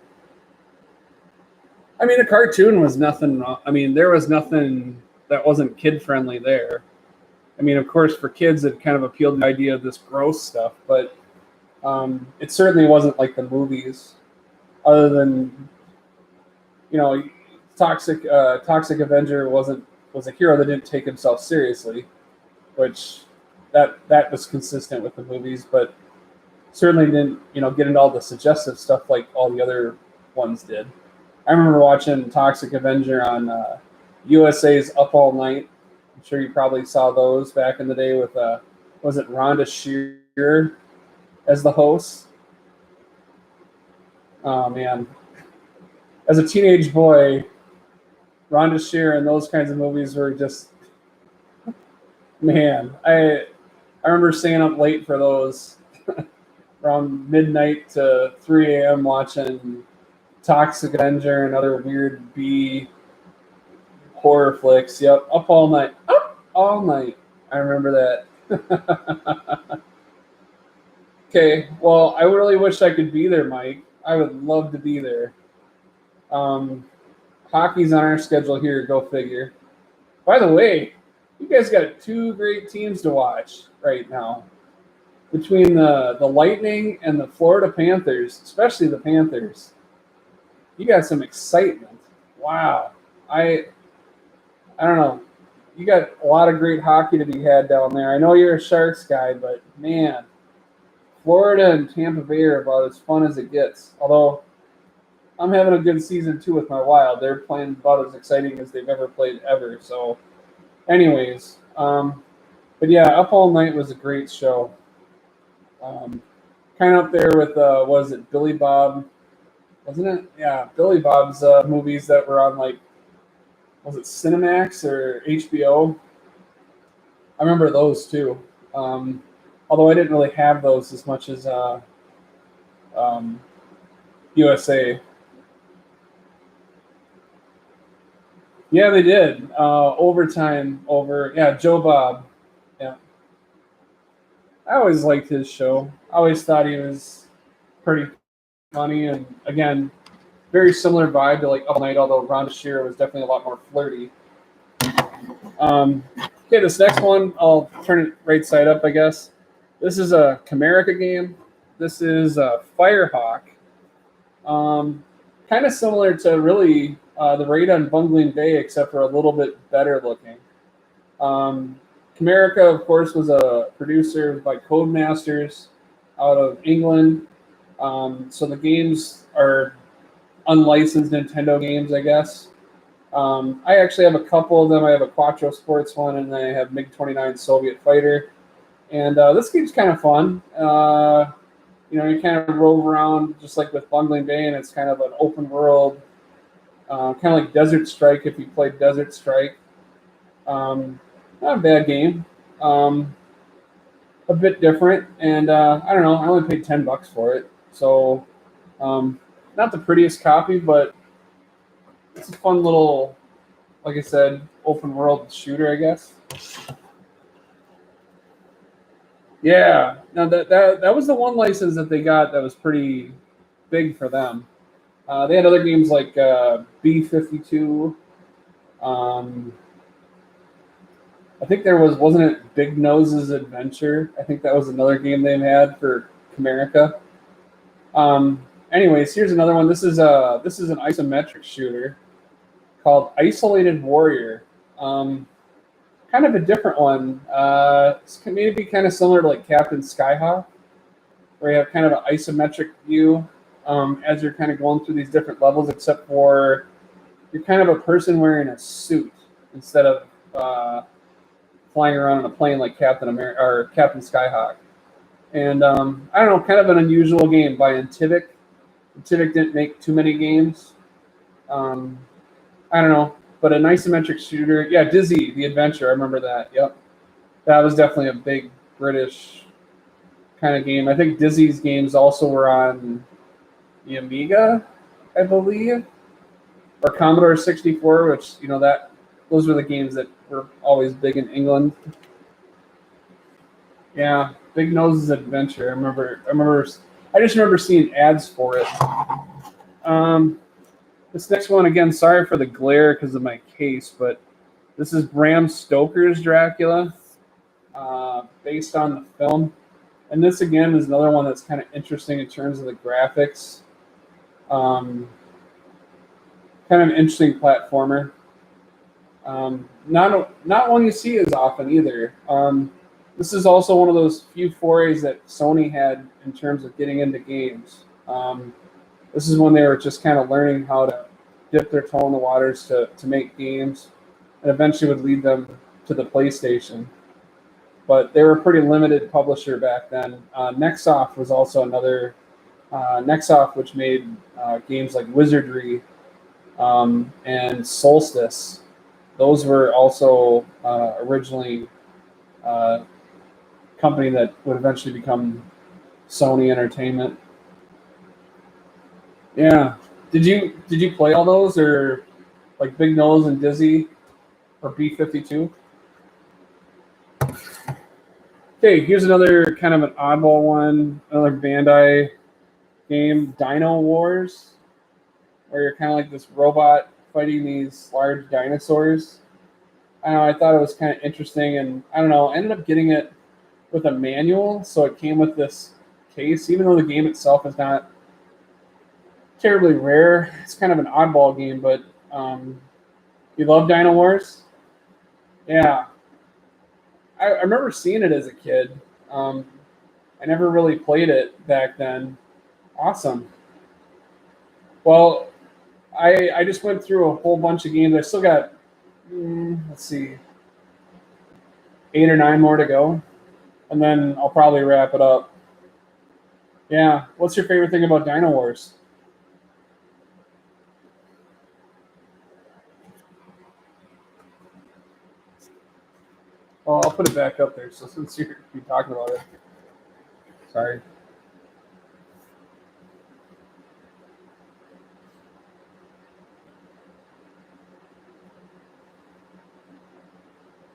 I mean, the cartoon was nothing. I mean, there was nothing that wasn't kid-friendly there. I mean, of course, for kids, it kind of appealed to the idea of this gross stuff, but it certainly wasn't like the movies. Other than, Toxic Avenger was a hero that didn't take himself seriously, which that was consistent with the movies, but certainly didn't get into all the suggestive stuff like all the other ones did. I remember watching Toxic Avenger on USA's Up All Night. I'm sure you probably saw those back in the day with, was it Rhonda Shear as the host? Oh, man. As a teenage boy, Rhonda Shear and those kinds of movies were just... Man, I remember staying up late for those around midnight to 3 a.m. watching Toxic Avenger and other weird B horror flicks. Yep, Up All Night. Up All Night. I remember that. Okay, well, I really wish I could be there, Mike. I would love to be there. Hockey's on our schedule here, go figure. By the way, you guys got 2 great teams to watch right now. Between the Lightning and the Florida Panthers, especially the Panthers. You got some excitement. Wow. I don't know. You got a lot of great hockey to be had down there. I know you're a Sharks guy, but man, Florida and Tampa Bay are about as fun as it gets. Although I'm having a good season too with my Wild. They're playing about as exciting as they've ever played ever. So, anyways, but yeah, Up All Night was a great show. Kind of up there with was it Billy Bob? Wasn't it? Yeah, Billy Bob's movies that were on like was it Cinemax or HBO? I remember those too. Although I didn't really have those as much as um, USA. Yeah, they did. Overtime over. Yeah, Joe Bob. Yeah, I always liked his show. I always thought he was pretty funny, and again, very similar vibe to like Up All Night. Although Ron Shearer was definitely a lot more flirty. Okay, this next one, I'll turn it right side up, I guess. This is a Camerica game. This is Firehawk. Kind of similar to really the Raid on Bungling Bay, except for a little bit better looking. Camerica, of course, was a producer by Codemasters out of England. So the games are unlicensed Nintendo games, I guess. I actually have a couple of them. I have a Quattro Sports one, and then I have MiG-29 Soviet Fighter. And this game's kind of fun. You kind of rove around just like with Bungling Bay, and it's kind of an open world, kind of like Desert Strike if you played Desert Strike. Not a bad game. A bit different, and I don't know. I only paid $10 for it, so not the prettiest copy, but it's a fun little, like I said, open world shooter, I guess. Yeah, no, that was the one license that they got that was pretty big for them. They had other games like B-52. I think there wasn't it Big Nose's Adventure? I think that was another game they had for Camerica. Anyways, here's another one. This is an isometric shooter called Isolated Warrior. Kind of a different one. It's maybe kind of similar to like Captain Skyhawk, where you have kind of an isometric view as you're kind of going through these different levels, except for you're kind of a person wearing a suit instead of flying around in a plane like Captain America or Captain Skyhawk. And I don't know, kind of an unusual game by Intivic. Intivic didn't make too many games. I don't know. But an isometric shooter, yeah, Dizzy, The Adventure, I remember that, yep. That was definitely a big British kind of game. I think Dizzy's games also were on the Amiga, I believe, or Commodore 64, which, those were the games that were always big in England. Yeah, Big Nose's Adventure, I just remember seeing ads for it. This next one, again, sorry for the glare because of my case, but this is Bram Stoker's Dracula, based on the film. And this, again, is another one that's kind of interesting in terms of the graphics. Kind of an interesting platformer. Not one you see as often either. This is also one of those few forays that Sony had in terms of getting into games. This is when they were just kind of learning how to dip their toe in the waters to make games, and eventually would lead them to the PlayStation. But they were a pretty limited publisher back then. Nexoft was also another. Nexoft, which made games like Wizardry and Solstice. Those were also originally a company that would eventually become Sony Entertainment. Yeah. Did you play all those, or like Big Nose and Dizzy or B-52? Okay, here's another kind of an oddball one, another Bandai game, Dino Wars, where you're kind of like this robot fighting these large dinosaurs. I don't know, I thought it was kind of interesting, and I don't know, I ended up getting it with a manual, so it came with this case, even though the game itself is not terribly rare. It's kind of an oddball game, but you love Dino Wars? Yeah. I remember seeing it as a kid. I never really played it back then. Awesome. Well, I just went through a whole bunch of games. I still got, let's see, 8 or 9 more to go, and then I'll probably wrap it up. Yeah. What's your favorite thing about Dino Wars? Well, I'll put it back up there. So since you're talking about it, sorry.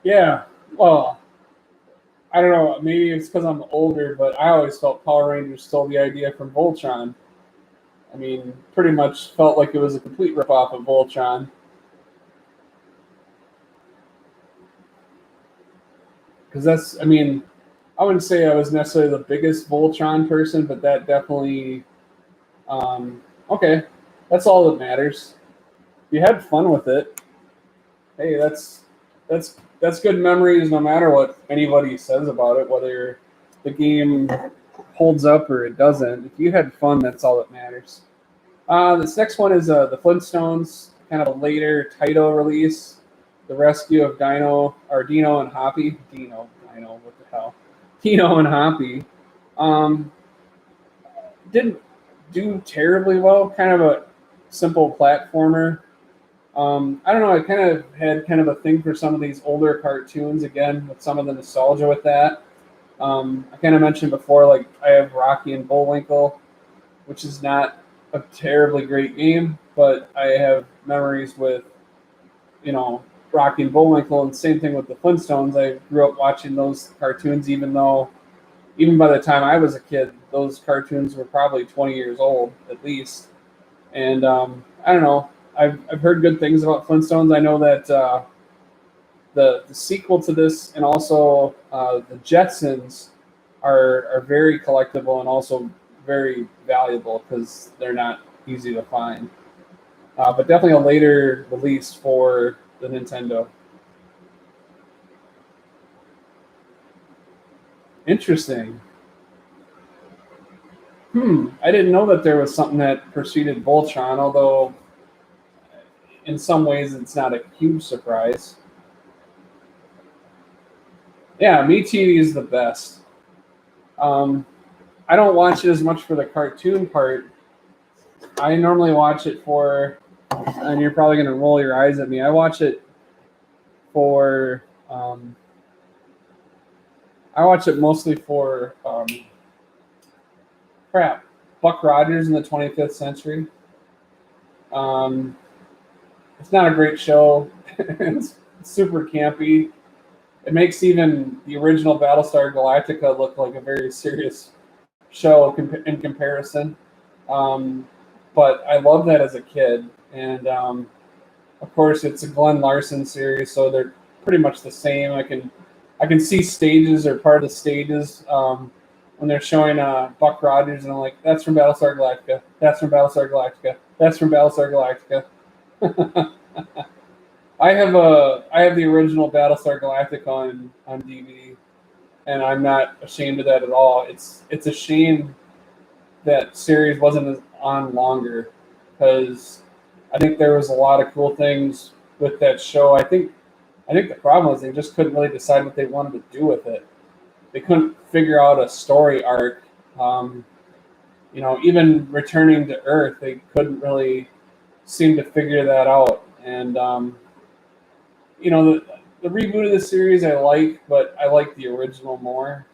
Yeah. Well, I don't know. Maybe it's because I'm older, but I always felt Power Rangers stole the idea from Voltron. I mean, pretty much felt like it was a complete ripoff of Voltron. Because that's, I mean, I wouldn't say I was necessarily the biggest Voltron person, but that definitely, okay, that's all that matters. You had fun with it. Hey, that's good memories no matter what anybody says about it, whether the game holds up or it doesn't. If you had fun, that's all that matters. This next one is the Flintstones, kind of a later title release. The Rescue of Dino and Hoppy. Dino, what the hell? Dino and Hoppy. Um, didn't do terribly well. Kind of a simple platformer. I don't know. I kind of had kind of a thing for some of these older cartoons again, with some of the nostalgia with that. I kind of mentioned before, like I have Rocky and Bullwinkle, which is not a terribly great game, but I have memories with, Rocky and Bullwinkle, and same thing with the Flintstones. I grew up watching those cartoons, even by the time I was a kid, those cartoons were probably 20 years old at least. And I don't know. I've heard good things about Flintstones. I know that the sequel to this and also the Jetsons are very collectible and also very valuable because they're not easy to find. But definitely a later release for the Nintendo. Interesting. I didn't know that there was something that preceded Voltron, although in some ways it's not a huge surprise. Yeah, MeTV is the best. Um, I don't watch it as much for the cartoon part. I normally watch it for, and you're probably going to roll your eyes at me. I watch it for, I watch it mostly for, crap, Buck Rogers in the 25th Century. Um, it's not a great show. It's super campy. It makes even the original Battlestar Galactica look like a very serious show in comparison. But I loved that as a kid, and of course it's a Glenn Larson series, so they're pretty much the same. I can see stages or part of the stages when they're showing Buck Rogers, and I'm like, that's from Battlestar Galactica. That's from Battlestar Galactica. That's from Battlestar Galactica. I have the original Battlestar Galactica on DVD, and I'm not ashamed of that at all. It's a shame that series wasn't on longer because I think there was a lot of cool things with that show. I think the problem was they just couldn't really decide what they wanted to do with it. They couldn't figure out a story arc. Even returning to Earth, they couldn't really seem to figure that out. And the reboot of the series I like, but I like the original more,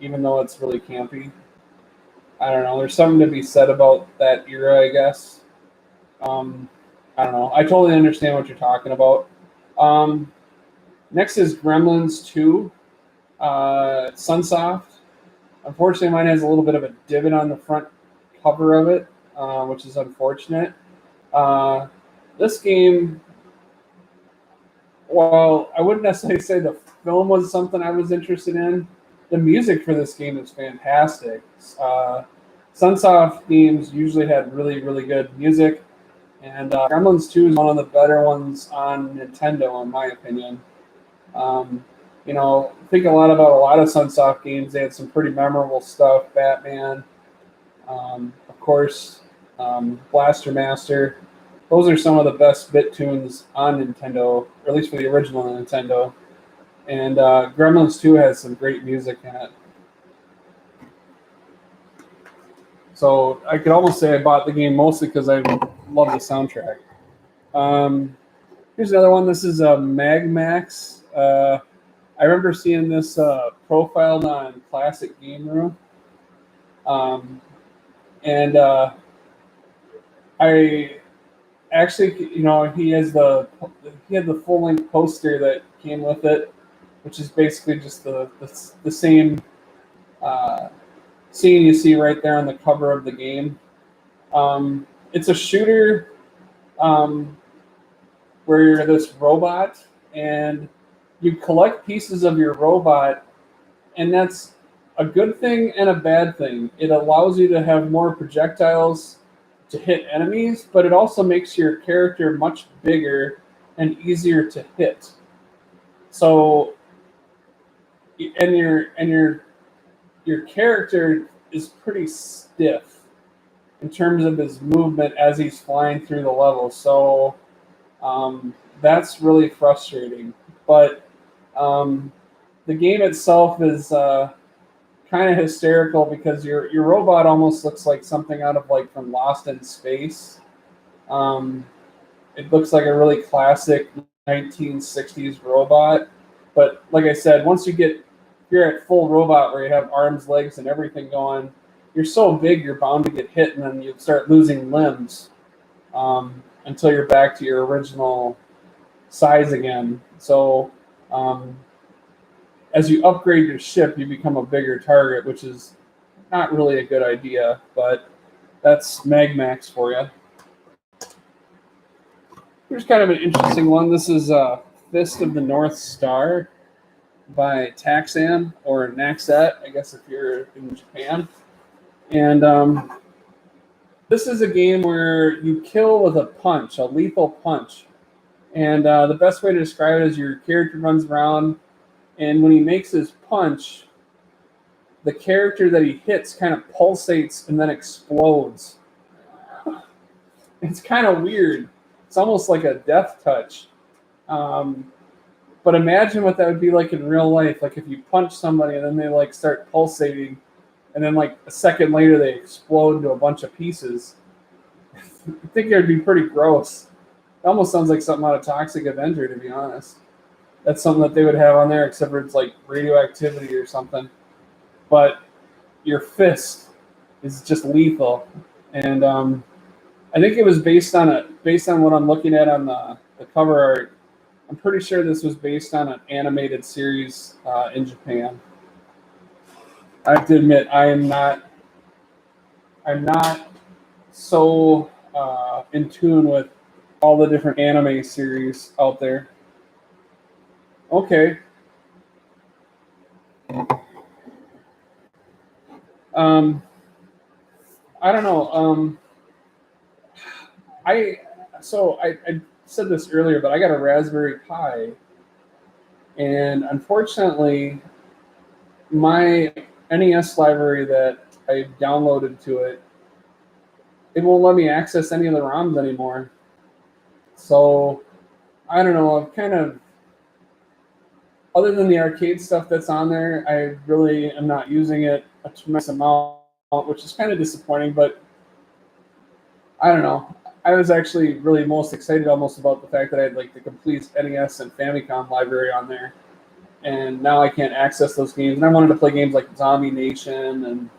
even though it's really campy. I don't know. There's something to be said about that era, I guess. Um, I don't know. I totally understand what you're talking about. Um, Next is Gremlins 2, Sunsoft. Unfortunately, mine has a little bit of a divot on the front cover of it, which is unfortunate. Uh, this game, while I wouldn't necessarily say the film was something I was interested in, the music for this game is fantastic. Sunsoft games usually had really, really good music, and Gremlins 2 is one of the better ones on Nintendo, in my opinion. Think a lot about a lot of Sunsoft games. They had some pretty memorable stuff. Batman, of course, Blaster Master. Those are some of the best bit tunes on Nintendo, or at least for the original Nintendo. And Gremlins 2 has some great music in it. So I could almost say I bought the game mostly because I love the soundtrack. Here's another one. This is Magmax. I remember seeing this profiled on Classic Game Room. And I actually, he had the full length poster that came with it, which is basically just the same scene you see right there on the cover of the game. It's a shooter where you're this robot and you collect pieces of your robot, and that's a good thing and a bad thing. It allows you to have more projectiles to hit enemies, but it also makes your character much bigger and easier to hit. So, and your character is pretty stiff in terms of his movement as he's flying through the level. So that's really frustrating. But the game itself is kind of hysterical because your robot almost looks like something out of from Lost in Space. It looks like a really classic 1960s robot. But like I said, once you're at full robot where you have arms, legs, and everything going, you're so big you're bound to get hit, and then you start losing limbs until you're back to your original size again. So as you upgrade your ship, you become a bigger target, which is not really a good idea, but that's Magmax for you. Here's kind of an interesting one. This is Fist of the North Star by Taxan, or Naxat, I guess if you're in Japan. And this is a game where you kill with a punch, a lethal punch. And the best way to describe it is your character runs around, and when he makes his punch, the character that he hits kind of pulsates and then explodes. It's kind of weird. It's almost like a death touch. But imagine what that would be like in real life. Like if you punch somebody and then they start pulsating, and then a second later they explode into a bunch of pieces. I think it would be pretty gross. It almost sounds like something out of Toxic Avenger, to be honest. That's something that they would have on there, except for it's like radioactivity or something. But your fist is just lethal, and I think it was based on what I'm looking at on the cover art. I'm pretty sure this was based on an animated series in Japan. I have to admit, I'm not so in tune with all the different anime series out there. Okay. I don't know. I said this earlier, but I got a Raspberry Pi, and unfortunately, my NES library that I downloaded to it won't let me access any of the ROMs anymore. So I don't know. I've kind of, other than the arcade stuff that's on there, I really am not using it a tremendous amount, which is kind of disappointing. But I don't know. I was actually really most excited almost about the fact that I had the complete NES and Famicom library on there. And now I can't access those games. And I wanted to play games like Zombie Nation and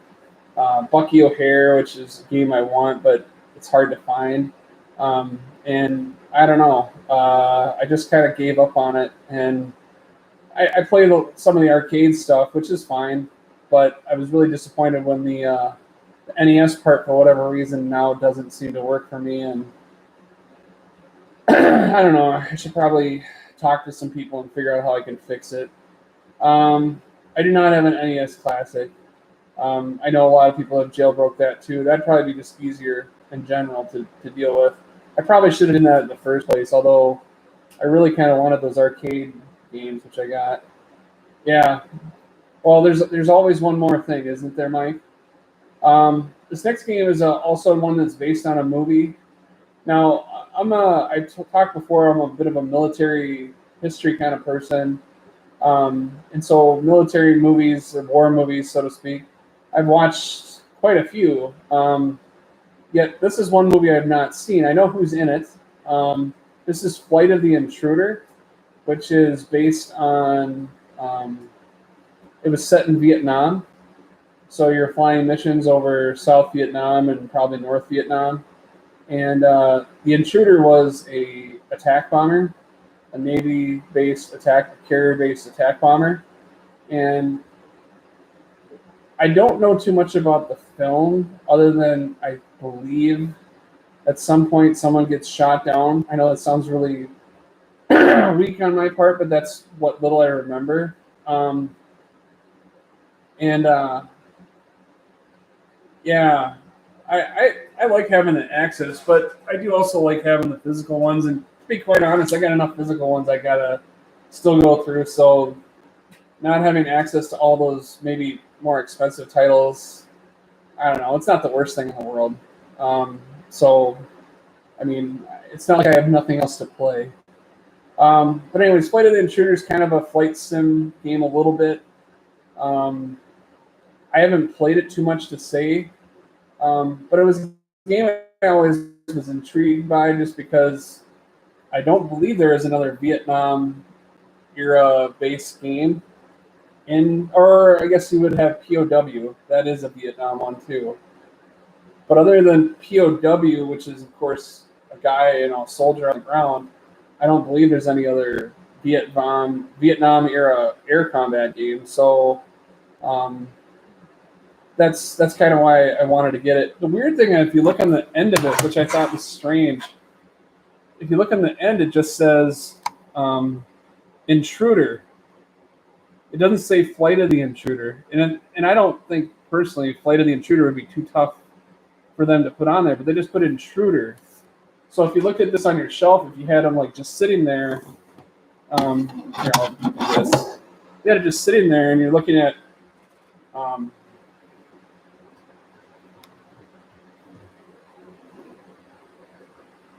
Bucky O'Hare, which is a game I want, but it's hard to find. And I don't know. I just kind of gave up on it. And I played some of the arcade stuff, which is fine. But I was really disappointed when the NES part, for whatever reason, now doesn't seem to work for me. And I don't know. I should probably talk to some people and figure out how I can fix it. I do not have an NES Classic. I know a lot of people have jailbroke that too. That'd probably be just easier in general to deal with. I probably should have done that in the first place, although I really kind of wanted those arcade games, which I got. Yeah. Well, there's always one more thing, isn't there, Mike? This next game is also one that's based on a movie. Now, talked before, I'm a bit of a military history kind of person. And so military movies, or war movies, so to speak, I've watched quite a few. Yet this is one movie I've not seen. I know who's in it. This is Flight of the Intruder, which is based on, it was set in Vietnam. So you're flying missions over South Vietnam and probably North Vietnam. And the Intruder was a attack bomber, a Navy-based carrier-based attack bomber. And I don't know too much about the film, other than I believe at some point someone gets shot down. I know that sounds really weak on my part, but that's what little I remember. Yeah, I like having the access, but I do also like having the physical ones. And to be quite honest, I got enough physical ones I gotta still go through. So not having access to all those maybe more expensive titles, I don't know. It's not the worst thing in the world. So I mean, it's not like I have nothing else to play. But anyways, Flight of the Intruder is kind of a flight sim game a little bit. I haven't played it too much to say, but it was a game I always was intrigued by just because I don't believe there is another Vietnam era based game. Or I guess you would have POW. That is a Vietnam one too. But other than POW, which is of course a guy, soldier on the ground, I don't believe there's any other Vietnam era air combat game. So that's kind of why I wanted to get it. The weird thing, if you look on the end of it, which I thought was strange, if you look on the end, it just says Intruder. It doesn't say Flight of the Intruder, and I don't think personally Flight of the Intruder would be too tough for them to put on there, but they just put Intruder. So if you look at this on your shelf, if you had them like just sitting there, here, I'll do this. You had it just sitting there, and you're looking at,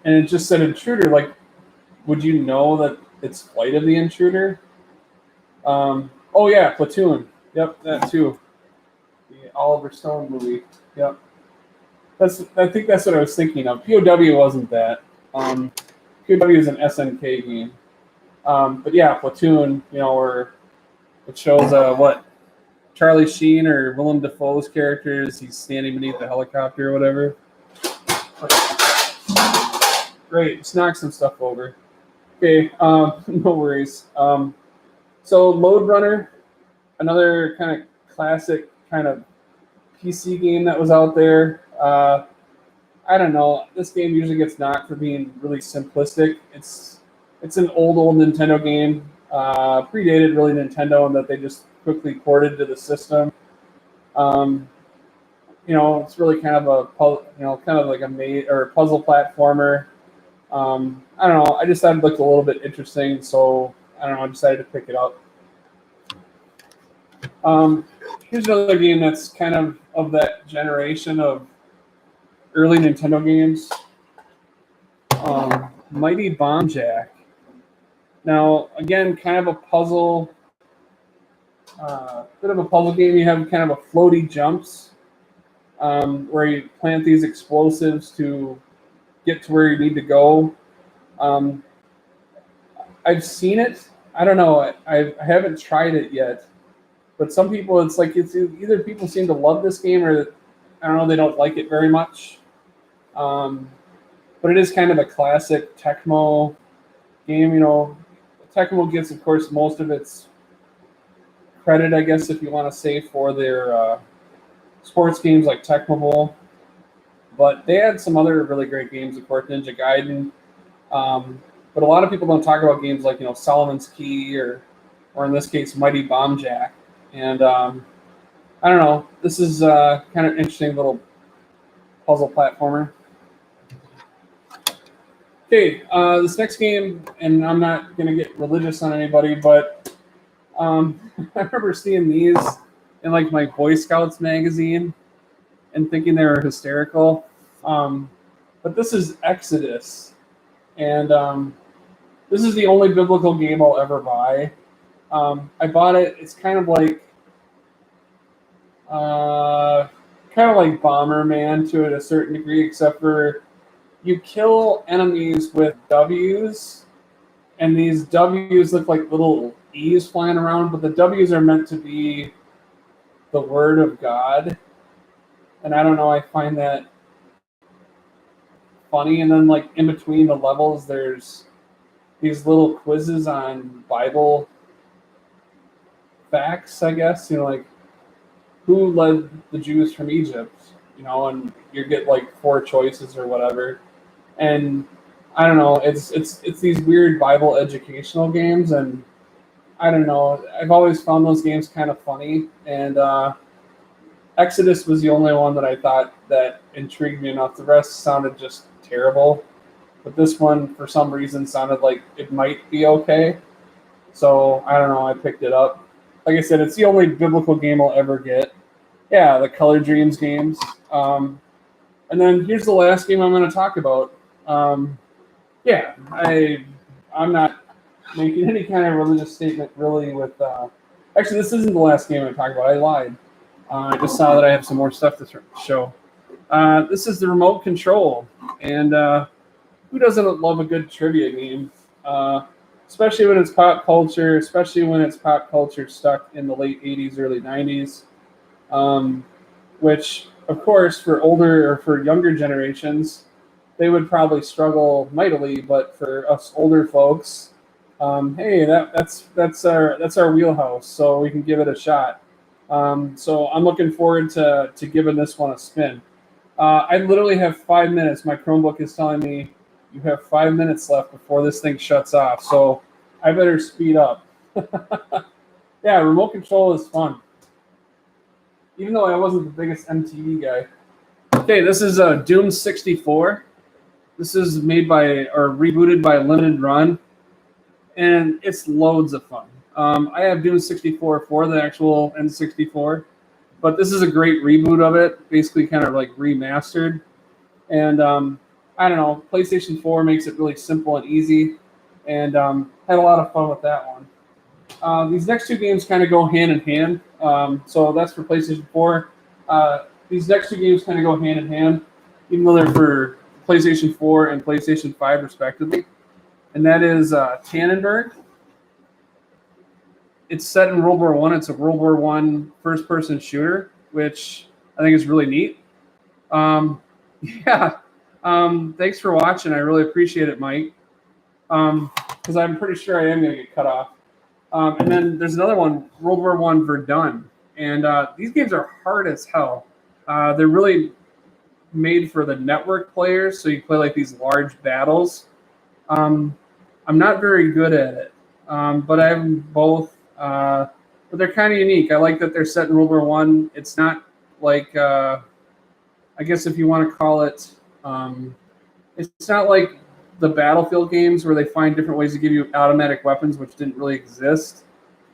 and it just said Intruder. Like, would you know that it's Flight of the Intruder? Oh yeah, Platoon. Yep, that too. The Oliver Stone movie. Yep. I think that's what I was thinking of. POW wasn't that. POW is an SNK game. But yeah, Platoon, where it shows what Charlie Sheen or Willem Dafoe's characters, he's standing beneath the helicopter or whatever. Great, just knock some stuff over. Okay, no worries. So Load Runner, another kind of classic kind of PC game that was out there. I don't know. This game usually gets knocked for being really simplistic. It's an old Nintendo game, predated really Nintendo, in that they just quickly ported to the system. It's really kind of a kind of like a puzzle platformer. I don't know. I just thought it looked a little bit interesting, so I don't know. I decided to pick it up. Here's another game that's kind of that generation of early Nintendo games. Mighty Bomb Jack. Now, again, kind of a puzzle, bit of a puzzle game. You have kind of a floaty jumps where you plant these explosives to get to where you need to go. I've seen it. I don't know. I haven't tried it yet. But some people, it's either people seem to love this game, or I don't know, they don't like it very much. But it is kind of a classic Tecmo game. Tecmo gets, of course, most of its credit, I guess, if you want to say, for their sports games like Tecmo Bowl. But they had some other really great games, of course, Ninja Gaiden. But a lot of people don't talk about games like, Solomon's Key or in this case, Mighty Bomb Jack. And I don't know. This is kind of interesting little puzzle platformer. Okay, this next game, and I'm not going to get religious on anybody, but I remember seeing these in like my Boy Scouts magazine and thinking they were hysterical. But this is Exodus, and this is the only biblical game I'll ever buy. I bought it. It's kind of like Bomberman to a certain degree, except for you kill enemies with W's, and these W's look like little E's flying around, but the W's are meant to be the word of God. And I don't know, I find that funny. And then, like, in between the levels, there's these little quizzes on Bible facts, I guess. You know, like, who led the Jews from Egypt? You know, and you get, like, 4 choices or whatever. And I don't know, it's these weird Bible educational games, and I don't know, I've always found those games kind of funny, and Exodus was the only one that I thought that intrigued me enough. The rest sounded just terrible, but this one, for some reason, sounded like it might be okay, so I don't know, I picked it up. Like I said, it's the only biblical game I'll ever get. Yeah, the Color Dreams games. And then here's the last game I'm going to talk about. Yeah, I'm not making any kind of religious statement really with. Actually, this isn't the last game I'm talking about. I lied. I just saw that I have some more stuff to show. This is the Remote Control, and who doesn't love a good trivia game? Especially when it's pop culture, especially when it's pop culture stuck in the late 80s, early 90s, which, of course, for older or for younger generations, they would probably struggle mightily, but for us older folks, hey, that's our wheelhouse, so we can give it a shot. So I'm looking forward to giving this one a spin. I literally have 5 minutes. My Chromebook is telling me you have 5 minutes left before this thing shuts off, so I better speed up. Yeah, remote control is fun, even though I wasn't the biggest MTV guy. Okay, this is Doom 64. This is made by, or rebooted by Limited Run, and it's loads of fun. I have Doom 64 for the actual N64, but this is a great reboot of it, basically kind of like remastered. And I don't know, PlayStation 4 makes it really simple and easy, and had a lot of fun with that one. These next 2 games kind of go hand in hand, so that's for PlayStation 4. These next 2 games kind of go hand in hand, even though they're for PlayStation 4 and PlayStation 5 respectively, and that is Tannenberg. It's set in World War I. It's a World War I first-person shooter, which I think is really neat. Yeah, thanks for watching. I really appreciate it, Mike, because I'm pretty sure I am going to get cut off. And then there's another one, World War I Verdun, and these games are hard as hell. They're really made for the network players, so you play like these large battles. I'm not very good at it, but I have both. But they're kind of unique. I like that they're set in World War I. It's not like, I guess if you want to call it, it's not like the Battlefield games where they find different ways to give you automatic weapons, which didn't really exist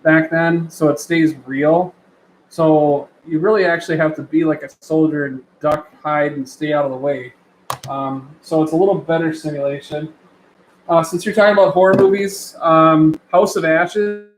back then. So it stays real. So you really actually have to be like a soldier and duck, hide, and stay out of the way. So it's a little better simulation. Since you're talking about horror movies, House of Ashes